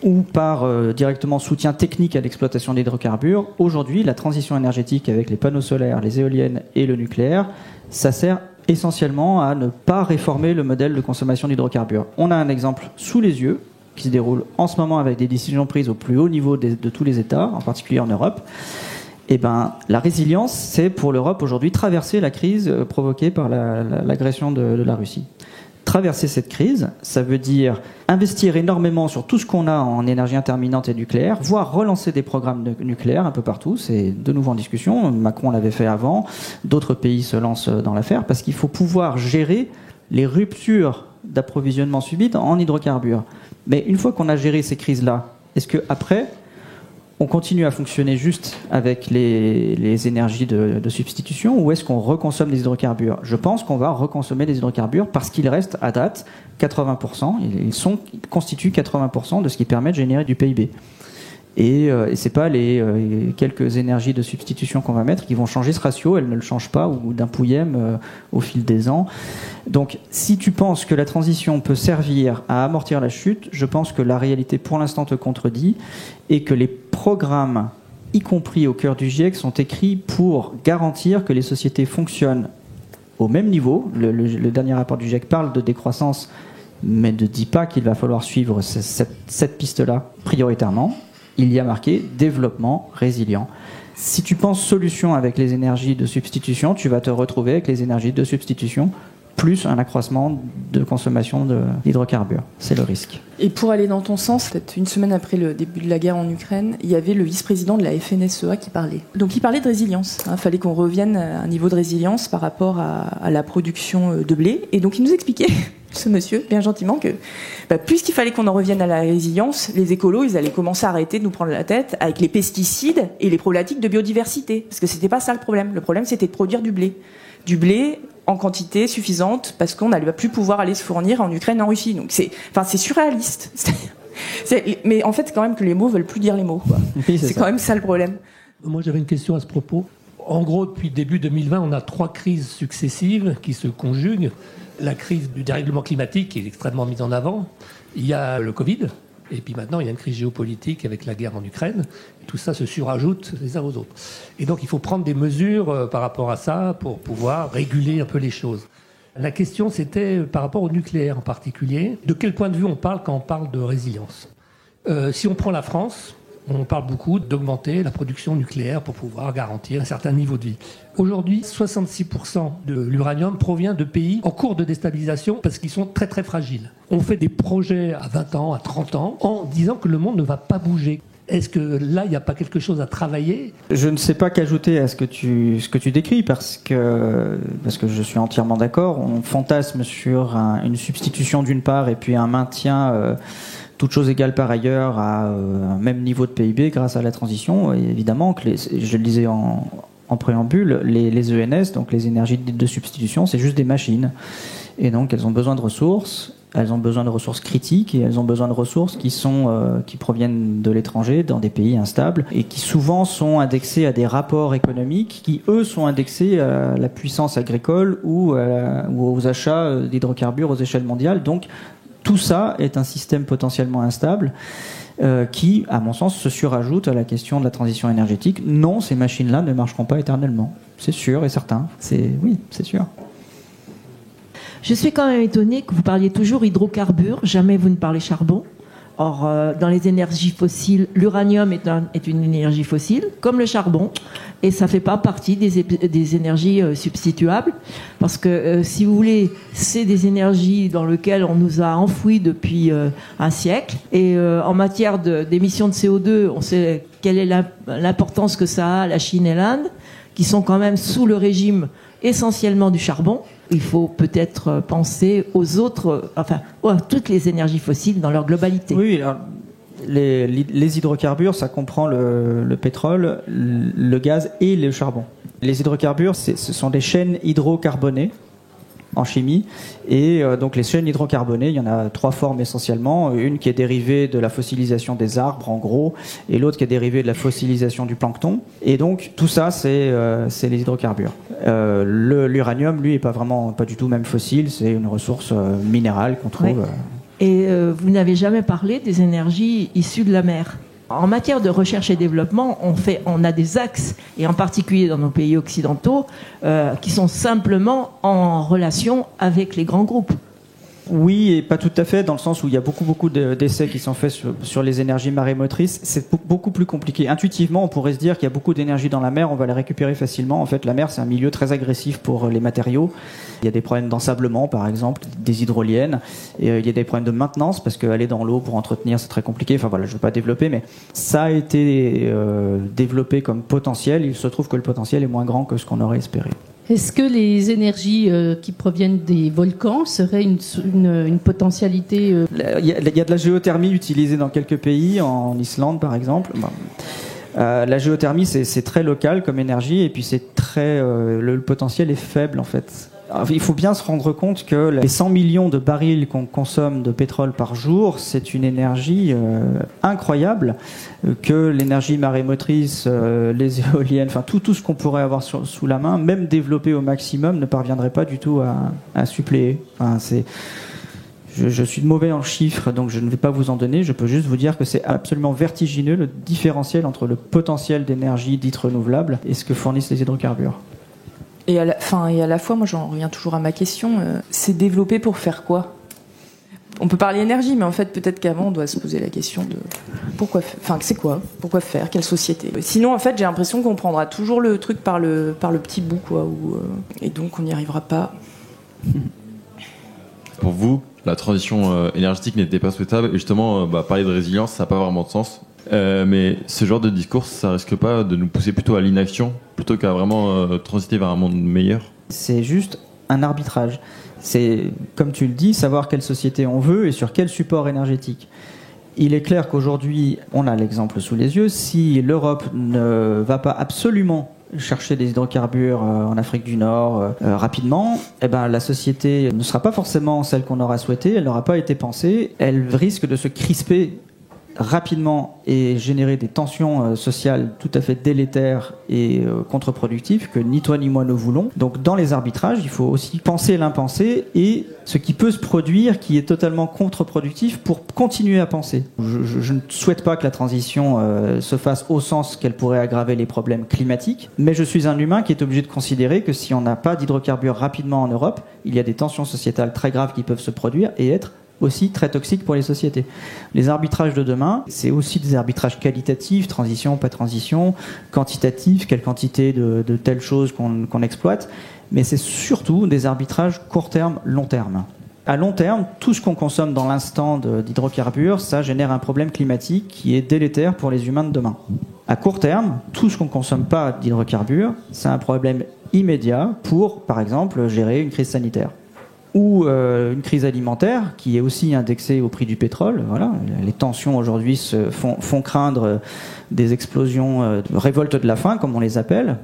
ou par directement soutien technique à l'exploitation d'hydrocarbures, aujourd'hui, la transition énergétique avec les panneaux solaires, les éoliennes et le nucléaire, ça sert essentiellement à ne pas réformer le modèle de consommation d'hydrocarbures. On a un exemple sous les yeux qui se déroule en ce moment avec des décisions prises au plus haut niveau de tous les États, en particulier en Europe. Eh ben, la résilience, c'est pour l'Europe aujourd'hui traverser la crise provoquée par l'agression de la Russie. Traverser cette crise, ça veut dire investir énormément sur tout ce qu'on a en énergie intermittente et nucléaire, voire relancer des programmes nucléaires un peu partout. C'est de nouveau en discussion. Macron l'avait fait avant. D'autres pays se lancent dans l'affaire parce qu'il faut pouvoir gérer les ruptures d'approvisionnement subites en hydrocarbures. Mais une fois qu'on a géré ces crises-là, est-ce qu'après, on continue à fonctionner juste avec les énergies de substitution ou est-ce qu'on reconsomme des hydrocarbures ? Je pense qu'on va reconsommer des hydrocarbures parce qu'ils restent à date 80%, ils constituent 80% de ce qui permet de générer du PIB. Et c'est pas les quelques énergies de substitution qu'on va mettre qui vont changer ce ratio, elles ne le changent pas ou d'un pouillème au fil des ans. Donc si tu penses que la transition peut servir à amortir la chute, je pense que la réalité pour l'instant te contredit et que les programmes, y compris au cœur du GIEC, sont écrits pour garantir que les sociétés fonctionnent au même niveau. Le dernier rapport du GIEC parle de décroissance, mais ne dit pas qu'il va falloir suivre cette piste-là prioritairement. Il y a marqué développement résilient. Si tu penses solution avec les énergies de substitution, tu vas te retrouver avec les énergies de substitution plus un accroissement de consommation d'hydrocarbures. C'est le risque. Et pour aller dans ton sens, peut-être une semaine après le début de la guerre en Ukraine, il y avait le vice-président de la FNSEA qui parlait. Donc il parlait de résilience. Il fallait qu'on revienne à un niveau de résilience par rapport à la production de blé. Et donc il nous expliquait, ce monsieur, bien gentiment, que puisqu'il fallait qu'on en revienne à la résilience, les écolos, ils allaient commencer à arrêter de nous prendre la tête avec les pesticides et les problématiques de biodiversité. Parce que c'était pas ça le problème. Le problème, c'était de produire du blé. Du blé en quantité suffisante parce qu'on n'allait plus pouvoir aller se fournir en Ukraine et en Russie. Donc c'est surréaliste. Mais en fait, c'est quand même que les mots veulent plus dire les mots. Quoi. Oui, c'est quand même ça le problème. Moi, j'avais une question à ce propos. En gros, depuis début 2020, on a 3 crises successives qui se conjuguent. La crise du dérèglement climatique qui est extrêmement mise en avant. Il y a le Covid. Et puis maintenant, il y a une crise géopolitique avec la guerre en Ukraine. Tout ça se surajoute les uns aux autres. Et donc, il faut prendre des mesures par rapport à ça pour pouvoir réguler un peu les choses. La question, c'était par rapport au nucléaire en particulier. De quel point de vue on parle quand on parle de résilience ? Si on prend la France, on parle beaucoup d'augmenter la production nucléaire pour pouvoir garantir un certain niveau de vie. Aujourd'hui, 66% de l'uranium provient de pays en cours de déstabilisation parce qu'ils sont très très fragiles. On fait des projets à 20 ans, à 30 ans, en disant que le monde ne va pas bouger. Est-ce que là, il n'y a pas quelque chose à travailler ? Je ne sais pas qu'ajouter à ce que tu décris parce que je suis entièrement d'accord. On fantasme sur une substitution d'une part et puis un maintien... toutes choses égales par ailleurs à un même niveau de PIB grâce à la transition. Et évidemment, je le disais en préambule, les ENS, donc les énergies de substitution, c'est juste des machines. Et donc elles ont besoin de ressources, elles ont besoin de ressources critiques et elles ont besoin de ressources qui proviennent de l'étranger, dans des pays instables, et qui souvent sont indexées à des rapports économiques qui, eux, sont indexés à la puissance agricole ou aux achats d'hydrocarbures aux échelles mondiales. Donc, tout ça est un système potentiellement instable qui, à mon sens, se surajoute à la question de la transition énergétique. Non, ces machines-là ne marcheront pas éternellement. C'est sûr et certain. Oui, c'est sûr. Je suis quand même étonnée que vous parliez toujours hydrocarbures, jamais vous ne parlez charbon. Or, dans les énergies fossiles, l'uranium est une énergie fossile, comme le charbon, et ça ne fait pas partie des énergies substituables, parce que, si vous voulez, c'est des énergies dans lesquelles on nous a enfouis depuis un siècle, et en matière d'émissions de CO2, on sait quelle est l'importance que ça a, la Chine et l'Inde, qui sont quand même sous le régime essentiellement du charbon. Il faut peut-être penser aux autres, à toutes les énergies fossiles dans leur globalité. Oui, alors, les hydrocarbures, ça comprend le pétrole, le gaz et le charbon. Les hydrocarbures, ce sont des chaînes hydrocarbonées en chimie. Et donc les chaînes hydrocarbonées, il y en a 3 formes essentiellement. Une qui est dérivée de la fossilisation des arbres, en gros, et l'autre qui est dérivée de la fossilisation du plancton. Et donc tout ça, c'est les hydrocarbures. L'uranium, lui, est pas du tout même fossile. C'est une ressource minérale qu'on trouve. Oui. Et vous n'avez jamais parlé des énergies issues de la mer. En matière de recherche et développement, on a des axes, et en particulier dans nos pays occidentaux, qui sont simplement en relation avec les grands groupes. Oui, et pas tout à fait, dans le sens où il y a beaucoup d'essais qui sont faits sur les énergies marémotrices. C'est beaucoup plus compliqué. Intuitivement, on pourrait se dire qu'il y a beaucoup d'énergie dans la mer, on va la récupérer facilement. En fait, la mer, c'est un milieu très agressif pour les matériaux. Il y a des problèmes d'ensablement, par exemple, des hydroliennes. Et il y a des problèmes de maintenance, parce qu'aller dans l'eau pour entretenir, c'est très compliqué. Enfin voilà, je ne veux pas développer, mais ça a été développé comme potentiel. Il se trouve que le potentiel est moins grand que ce qu'on aurait espéré. Est-ce que les énergies qui proviennent des volcans seraient une potentialité Il y a de la géothermie utilisée dans quelques pays, en Islande par exemple. La géothermie, c'est très local comme énergie, et puis c'est très le potentiel est faible en fait. Alors, il faut bien se rendre compte que les 100 millions de barils qu'on consomme de pétrole par jour, c'est une énergie incroyable, que l'énergie marémotrice, les éoliennes, enfin tout ce qu'on pourrait avoir sous la main, même développé au maximum, ne parviendrait pas du tout à suppléer. Enfin, je suis mauvais en chiffres, donc je ne vais pas vous en donner. Je peux juste vous dire que c'est absolument vertigineux le différentiel entre le potentiel d'énergie dite renouvelable et ce que fournissent les hydrocarbures. Et à la fois, moi j'en reviens toujours à ma question, c'est développé pour faire quoi ? On peut parler énergie, mais en fait peut-être qu'avant on doit se poser la question de pourquoi, c'est quoi ? Pourquoi faire ? Quelle société ? Sinon en fait j'ai l'impression qu'on prendra toujours le truc par le petit bout, quoi, et donc on n'y arrivera pas. Pour vous, la transition énergétique n'était pas souhaitable, et justement parler de résilience, ça n'a pas vraiment de sens. Mais ce genre de discours, ça risque pas de nous pousser plutôt à l'inaction, plutôt qu'à vraiment transiter vers un monde meilleur ? C'est juste un arbitrage. C'est, comme tu le dis, savoir quelle société on veut et sur quel support énergétique. Il est clair qu'aujourd'hui, on a l'exemple sous les yeux, si l'Europe ne va pas absolument chercher des hydrocarbures en Afrique du Nord rapidement, la société ne sera pas forcément celle qu'on aura souhaitée, elle n'aura pas été pensée, elle risque de se crisper rapidement et générer des tensions sociales tout à fait délétères et contre-productives que ni toi ni moi ne voulons. Donc dans les arbitrages, il faut aussi penser l'impensé et ce qui peut se produire qui est totalement contre-productif pour continuer à penser. Je ne souhaite pas que la transition se fasse au sens qu'elle pourrait aggraver les problèmes climatiques, mais je suis un humain qui est obligé de considérer que si on n'a pas d'hydrocarbures rapidement en Europe, il y a des tensions sociétales très graves qui peuvent se produire et être aussi très toxique pour les sociétés. Les arbitrages de demain, c'est aussi des arbitrages qualitatifs, transition, pas transition, quantitatifs, quelle quantité de telle chose qu'on exploite, mais c'est surtout des arbitrages court terme, long terme. À long terme, tout ce qu'on consomme dans l'instant d'hydrocarbures, ça génère un problème climatique qui est délétère pour les humains de demain. À court terme, tout ce qu'on ne consomme pas d'hydrocarbures, c'est un problème immédiat pour, par exemple, gérer une crise sanitaire. Ou une crise alimentaire qui est aussi indexée au prix du pétrole. Voilà, les tensions aujourd'hui font craindre des explosions, révoltes de la faim, comme on les appelle.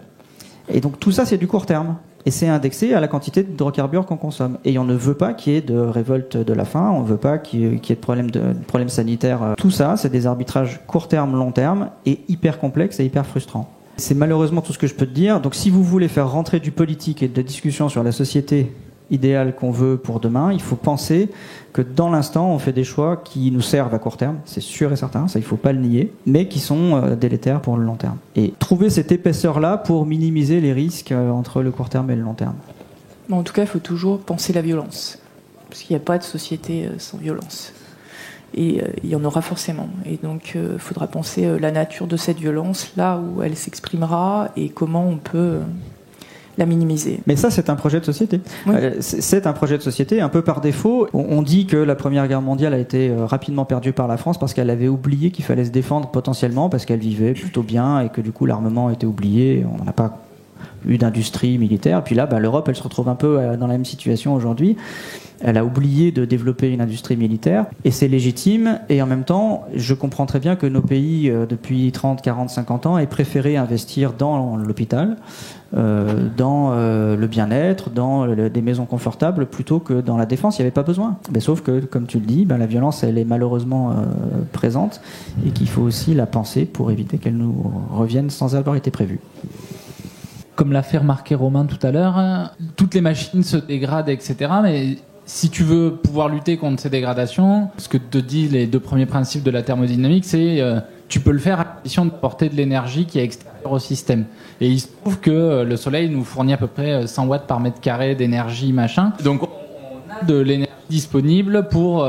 Et donc tout ça, c'est du court terme. Et c'est indexé à la quantité d'hydrocarbures qu'on consomme. Et on ne veut pas qu'il y ait de révolte de la faim, on ne veut pas qu'il y ait de problèmes sanitaires. Tout ça, c'est des arbitrages court terme, long terme, et hyper complexes et hyper frustrants. C'est malheureusement tout ce que je peux te dire. Donc si vous voulez faire rentrer du politique et de la discussion sur la société idéal qu'on veut pour demain, il faut penser que dans l'instant, on fait des choix qui nous servent à court terme, c'est sûr et certain, ça il ne faut pas le nier, mais qui sont délétères pour le long terme. Et trouver cette épaisseur-là pour minimiser les risques entre le court terme et le long terme. Bon, en tout cas, il faut toujours penser la violence, parce qu'il n'y a pas de société sans violence. Et il y en aura forcément. Et donc, il faudra penser la nature de cette violence, là où elle s'exprimera, et comment on peut la minimiser. Mais ça, c'est un projet de société. Oui. C'est un projet de société un peu par défaut. On dit que la Première Guerre mondiale a été rapidement perdue par la France parce qu'elle avait oublié qu'il fallait se défendre potentiellement parce qu'elle vivait plutôt bien et que du coup l'armement était oublié. On n'a pas eu d'industrie militaire. Et puis là, l'Europe, elle se retrouve un peu dans la même situation aujourd'hui. Elle a oublié de développer une industrie militaire et c'est légitime. Et en même temps, je comprends très bien que nos pays, depuis 30, 40, 50 ans, aient préféré investir dans l'hôpital, dans le bien-être, dans des maisons confortables, plutôt que dans la défense. Il n'y avait pas besoin. Mais sauf que, comme tu le dis, la violence, elle est malheureusement présente et qu'il faut aussi la penser pour éviter qu'elle nous revienne sans avoir été prévue. Comme l'a fait remarquer Romain tout à l'heure, toutes les machines se dégradent, etc. Mais si tu veux pouvoir lutter contre ces dégradations, ce que te disent les deux premiers principes de la thermodynamique, c'est tu peux le faire à condition de porter de l'énergie qui est extérieure au système. Et il se trouve que le soleil nous fournit à peu près 100 watts par mètre carré d'énergie, machin. Donc on a de l'énergie disponible pour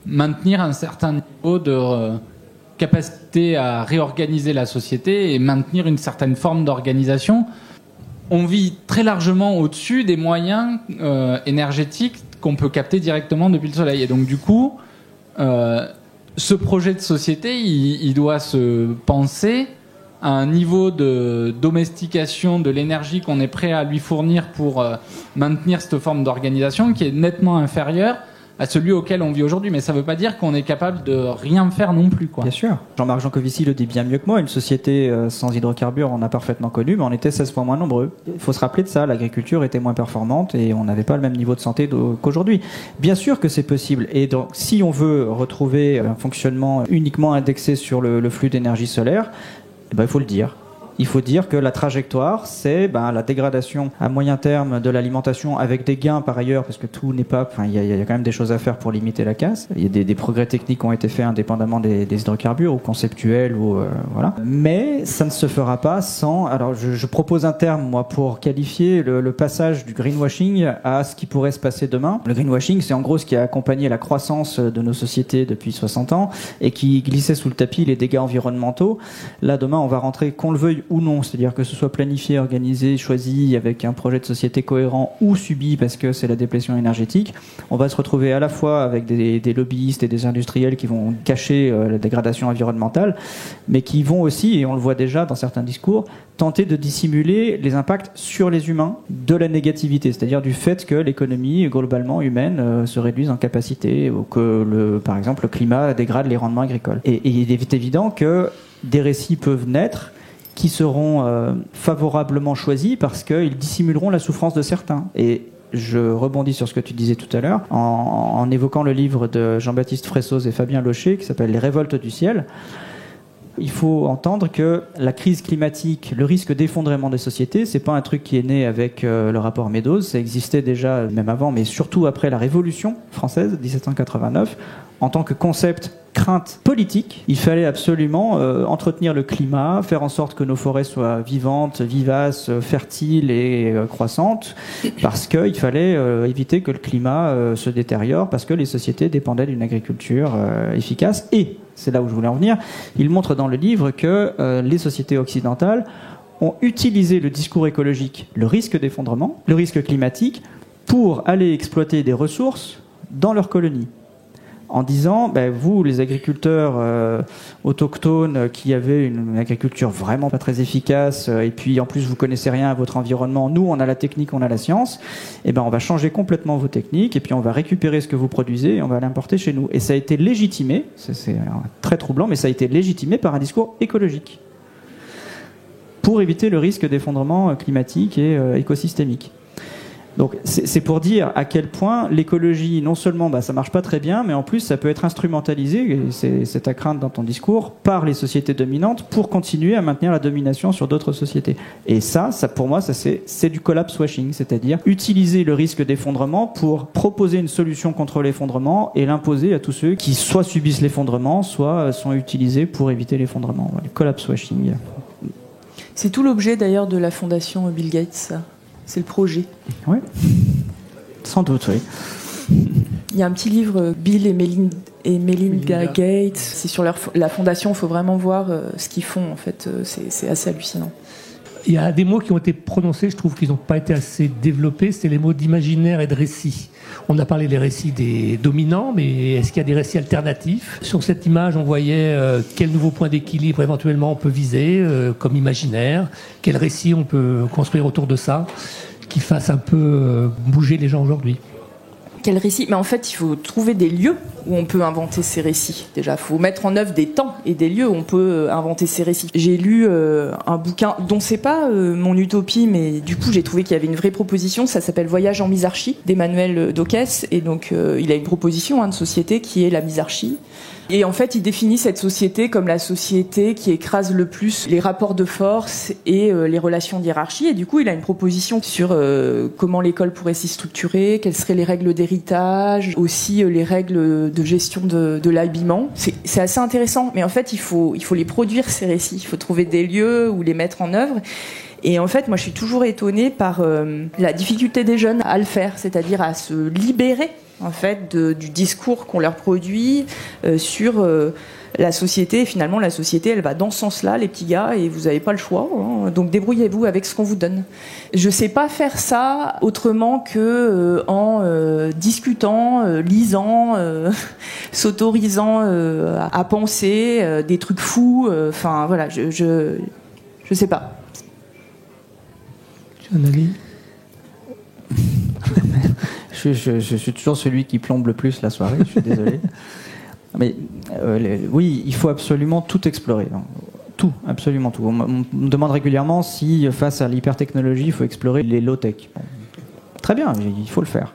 maintenir un certain niveau de capacité à réorganiser la société et maintenir une certaine forme d'organisation. On vit très largement au-dessus des moyens énergétiques qu'on peut capter directement depuis le soleil. Et donc du coup, ce projet de société, il doit se penser à un niveau de domestication de l'énergie qu'on est prêt à lui fournir pour maintenir cette forme d'organisation qui est nettement inférieure à celui auquel on vit aujourd'hui. Mais ça ne veut pas dire qu'on est capable de rien faire non plus, quoi. Bien sûr. Jean-Marc Jancovici le dit bien mieux que moi. Une société sans hydrocarbures, on a parfaitement connu, mais on était 16 fois moins nombreux. Il faut se rappeler de ça. L'agriculture était moins performante et on n'avait pas le même niveau de santé qu'aujourd'hui. Bien sûr que c'est possible. Et donc, si on veut retrouver un fonctionnement uniquement indexé sur le flux d'énergie solaire, il faut le dire. Il faut dire que la trajectoire, c'est la dégradation à moyen terme de l'alimentation avec des gains par ailleurs, parce que tout n'est pas... il y a quand même des choses à faire pour limiter la casse. Il y a des progrès techniques qui ont été faits indépendamment des hydrocarbures ou conceptuels. Voilà. Mais ça ne se fera pas sans... Alors je propose un terme, moi, pour qualifier le passage du greenwashing à ce qui pourrait se passer demain. Le greenwashing, c'est en gros ce qui a accompagné la croissance de nos sociétés depuis 60 ans et qui glissait sous le tapis les dégâts environnementaux. Là, demain, on va rentrer, qu'on le veuille ou non, c'est-à-dire que ce soit planifié, organisé, choisi avec un projet de société cohérent ou subi parce que c'est la déplétion énergétique, on va se retrouver à la fois avec des lobbyistes et des industriels qui vont cacher la dégradation environnementale, mais qui vont aussi, et on le voit déjà dans certains discours, tenter de dissimuler les impacts sur les humains de la négativité, c'est-à-dire du fait que l'économie globalement humaine se réduise en capacité ou que, par exemple, le climat dégrade les rendements agricoles. Et il est évident que des récits peuvent naître qui seront favorablement choisis parce qu'ils dissimuleront la souffrance de certains. Et je rebondis sur ce que tu disais tout à l'heure en évoquant le livre de Jean-Baptiste Fressoz et Fabien Locher qui s'appelle « Les révoltes du ciel ». Il faut entendre que la crise climatique, le risque d'effondrement des sociétés, c'est pas un truc qui est né avec le rapport Meadows, ça existait déjà même avant, mais surtout après la Révolution française, 1789, en tant que concept crainte politique. Il fallait absolument entretenir le climat, faire en sorte que nos forêts soient vivantes, vivaces, fertiles et croissantes, parce qu'il fallait éviter que le climat se détériore, parce que les sociétés dépendaient d'une agriculture efficace. Et, c'est là où je voulais en venir, il montre dans le livre que les sociétés occidentales ont utilisé le discours écologique, le risque d'effondrement, le risque climatique, pour aller exploiter des ressources dans leurs colonies. En disant, vous, les agriculteurs autochtones qui avaient une agriculture vraiment pas très efficace, et puis en plus vous connaissez rien à votre environnement, nous on a la technique, on a la science, on va changer complètement vos techniques, et puis on va récupérer ce que vous produisez et on va l'importer chez nous. Et ça a été légitimé, c'est très troublant, mais ça a été légitimé par un discours écologique, pour éviter le risque d'effondrement climatique et écosystémique. Donc c'est pour dire à quel point l'écologie, non seulement ça marche pas très bien, mais en plus ça peut être instrumentalisé, et c'est ta crainte dans ton discours, par les sociétés dominantes pour continuer à maintenir la domination sur d'autres sociétés. Et ça pour moi, c'est du collapse washing, c'est-à-dire utiliser le risque d'effondrement pour proposer une solution contre l'effondrement et l'imposer à tous ceux qui soit subissent l'effondrement, soit sont utilisés pour éviter l'effondrement. Voilà, collapse washing. C'est tout l'objet d'ailleurs de la fondation Bill Gates, ça. C'est le projet. Oui, sans doute, oui. Il y a un petit livre, Bill et Melinda Gates. C'est sur la fondation, il faut vraiment voir ce qu'ils font, en fait. C'est assez hallucinant. Il y a des mots qui ont été prononcés, je trouve qu'ils n'ont pas été assez développés, c'est les mots d'imaginaire et de récit. On a parlé des récits des dominants, mais est-ce qu'il y a des récits alternatifs ? Sur cette image, on voyait quel nouveau point d'équilibre éventuellement on peut viser comme imaginaire, quel récit on peut construire autour de ça, qui fasse un peu bouger les gens aujourd'hui. Quel récit ? Mais en fait, il faut trouver des lieux où on peut inventer ces récits. Déjà, il faut mettre en œuvre des temps et des lieux où on peut inventer ces récits. J'ai lu un bouquin dont c'est pas mon utopie, mais du coup, j'ai trouvé qu'il y avait une vraie proposition. Ça s'appelle Voyage en misarchie d'Emmanuel Docès. Et donc, il a une proposition de société qui est la misarchie. Et en fait, il définit cette société comme la société qui écrase le plus les rapports de force et les relations de hiérarchie. Et du coup, il a une proposition sur comment l'école pourrait s'y structurer, quelles seraient les règles d'héritage, aussi les règles de gestion de l'habillement. C'est assez intéressant, mais en fait, il faut les produire, ces récits. Il faut trouver des lieux où les mettre en œuvre. Et en fait, moi, je suis toujours étonnée par la difficulté des jeunes à le faire, c'est-à-dire à se libérer en fait du discours qu'on leur produit sur la société. Et finalement, la société, elle va dans ce sens-là, les petits gars, et vous n'avez pas le choix. Hein, donc débrouillez-vous avec ce qu'on vous donne. Je sais pas faire ça autrement que en discutant, lisant, s'autorisant à penser des trucs fous. Enfin voilà, je sais pas. Tu as un avis ? Je suis toujours celui qui plombe le plus la soirée, je suis désolé. Mais oui, il faut absolument tout explorer. Tout, absolument tout. On me demande régulièrement si, face à l'hypertechnologie, il faut explorer les low-tech. Bon, très bien, il faut le faire.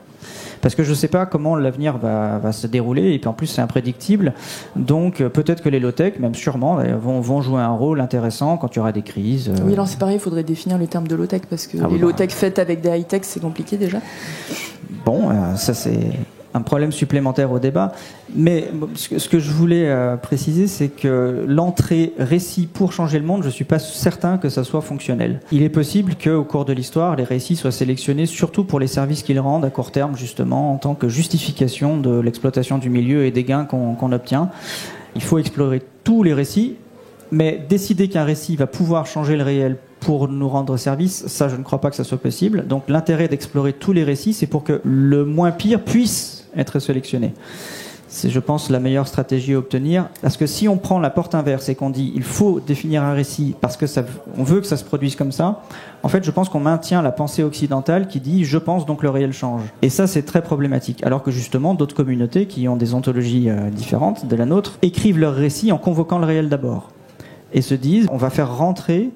Parce que je ne sais pas comment l'avenir va se dérouler, et puis en plus c'est imprédictible. Donc peut-être que les low-tech, même sûrement, vont jouer un rôle intéressant quand il y aura des crises. Oui, alors c'est pareil, il faudrait définir le terme de low-tech, parce que les low-tech faites avec des high-tech, c'est compliqué déjà. Bon, ça c'est un problème supplémentaire au débat. Mais ce que je voulais préciser, c'est que l'entrée récit pour changer le monde, je ne suis pas certain que ça soit fonctionnel. Il est possible qu'au cours de l'histoire, les récits soient sélectionnés surtout pour les services qu'ils rendent à court terme, justement, en tant que justification de l'exploitation du milieu et des gains qu'on obtient. Il faut explorer tous les récits, mais décider qu'un récit va pouvoir changer le réel pour nous rendre service, ça je ne crois pas que ça soit possible. Donc l'intérêt d'explorer tous les récits, c'est pour que le moins pire puisse être sélectionné. C'est, je pense, la meilleure stratégie à obtenir. Parce que si on prend la porte inverse et qu'on dit il faut définir un récit parce que on veut que ça se produise comme ça, en fait je pense qu'on maintient la pensée occidentale qui dit je pense donc le réel change. Et ça c'est très problématique. Alors que justement d'autres communautés qui ont des ontologies différentes de la nôtre écrivent leur récit en convoquant le réel d'abord. Et se disent on va faire rentrer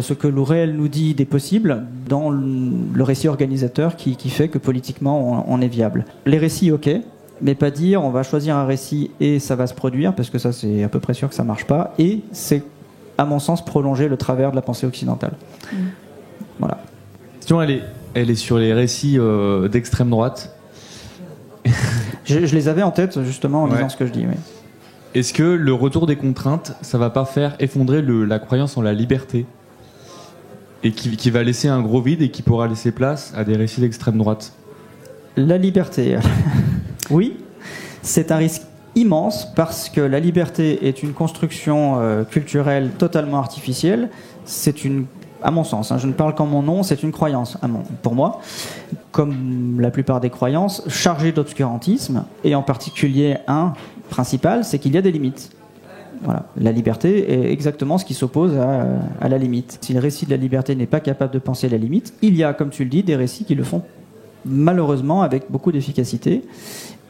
ce que le réel nous dit des possibles dans le récit organisateur qui fait que politiquement on est viable. Les récits, ok, mais pas dire on va choisir un récit et ça va se produire, parce que ça c'est à peu près sûr que ça marche pas, et c'est à mon sens prolonger le travers de la pensée occidentale. Voilà. La question elle est sur les récits d'extrême droite. je les avais en tête justement en disant ce que je dis. Oui. Est-ce que le retour des contraintes, ça va pas faire effondrer la croyance en la liberté, et qui va laisser un gros vide et qui pourra laisser place à des récits d'extrême droite? La liberté, oui, c'est un risque immense, parce que la liberté est une construction culturelle totalement artificielle. C'est à mon sens, je ne parle qu'en mon nom, c'est une croyance, pour moi, comme la plupart des croyances, chargée d'obscurantisme, et en particulier un principal, c'est qu'il y a des limites. Voilà. La liberté est exactement ce qui s'oppose à la limite. Si le récit de la liberté n'est pas capable de penser la limite, il y a, comme tu le dis, des récits qui le font malheureusement avec beaucoup d'efficacité,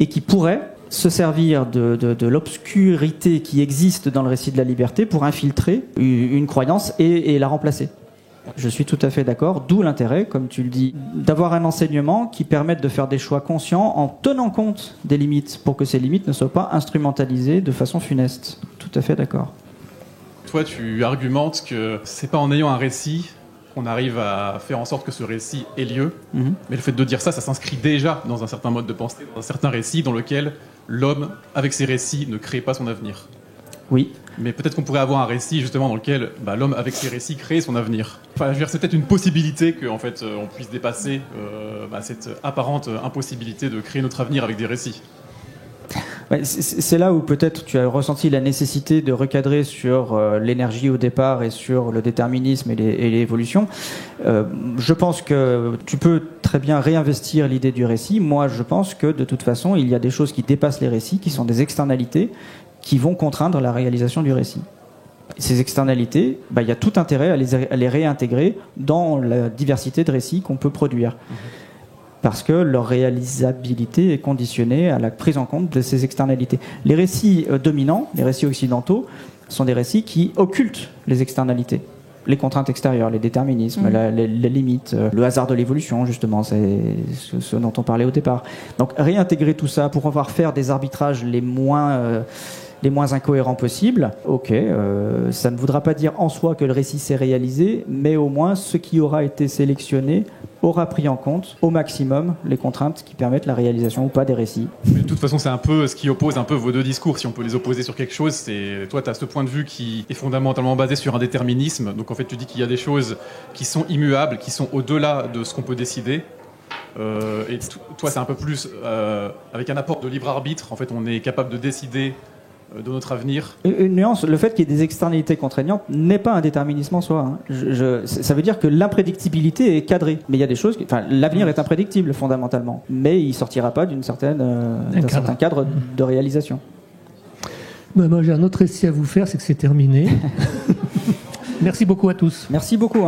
et qui pourraient se servir de l'obscurité qui existe dans le récit de la liberté pour infiltrer une croyance et la remplacer. Je suis tout à fait d'accord, d'où l'intérêt, comme tu le dis, d'avoir un enseignement qui permette de faire des choix conscients en tenant compte des limites, pour que ces limites ne soient pas instrumentalisées de façon funeste. Tout à fait d'accord. Toi, tu argumentes que c'est pas en ayant un récit qu'on arrive à faire en sorte que ce récit ait lieu, mais le fait de dire ça s'inscrit déjà dans un certain mode de pensée, dans un certain récit dans lequel l'homme, avec ses récits, ne crée pas son avenir. Oui. Mais peut-être qu'on pourrait avoir un récit justement dans lequel l'homme avec ses récits crée son avenir. Enfin, je veux dire, c'est peut-être une possibilité qu'en fait on puisse dépasser cette apparente impossibilité de créer notre avenir avec des récits. Ouais, c'est là où peut-être tu as ressenti la nécessité de recadrer sur l'énergie au départ et sur le déterminisme et l'évolution. Je pense que tu peux très bien réinvestir l'idée du récit. Moi, je pense que de toute façon, il y a des choses qui dépassent les récits, qui sont des externalités, qui vont contraindre la réalisation du récit. Ces externalités, il y a tout intérêt à les réintégrer dans la diversité de récits qu'on peut produire. Parce que leur réalisabilité est conditionnée à la prise en compte de ces externalités. Les récits dominants, les récits occidentaux, sont des récits qui occultent les externalités, les contraintes extérieures, les déterminismes, les limites, le hasard de l'évolution, justement, c'est ce dont on parlait au départ. Donc réintégrer tout ça pour pouvoir faire des arbitrages les moins les moins incohérents possibles. Ok, ça ne voudra pas dire en soi que le récit s'est réalisé, mais au moins ce qui aura été sélectionné aura pris en compte au maximum les contraintes qui permettent la réalisation ou pas des récits. Mais de toute façon, c'est un peu ce qui oppose un peu vos deux discours. Si on peut les opposer sur quelque chose, c'est toi, tu as ce point de vue qui est fondamentalement basé sur un déterminisme. Donc en fait, tu dis qu'il y a des choses qui sont immuables, qui sont au-delà de ce qu'on peut décider. Et toi, c'est un peu plus avec un apport de libre arbitre. En fait, on est capable de décider de notre avenir. Une nuance, le fait qu'il y ait des externalités contraignantes n'est pas un déterminisme en soi. Ça veut dire que l'imprédictibilité est cadrée. Mais il y a des choses, l'avenir est imprédictible fondamentalement, mais il sortira pas d'un certain cadre de réalisation. Moi, j'ai un autre récit à vous faire, c'est que c'est terminé. Merci beaucoup à tous. Merci beaucoup.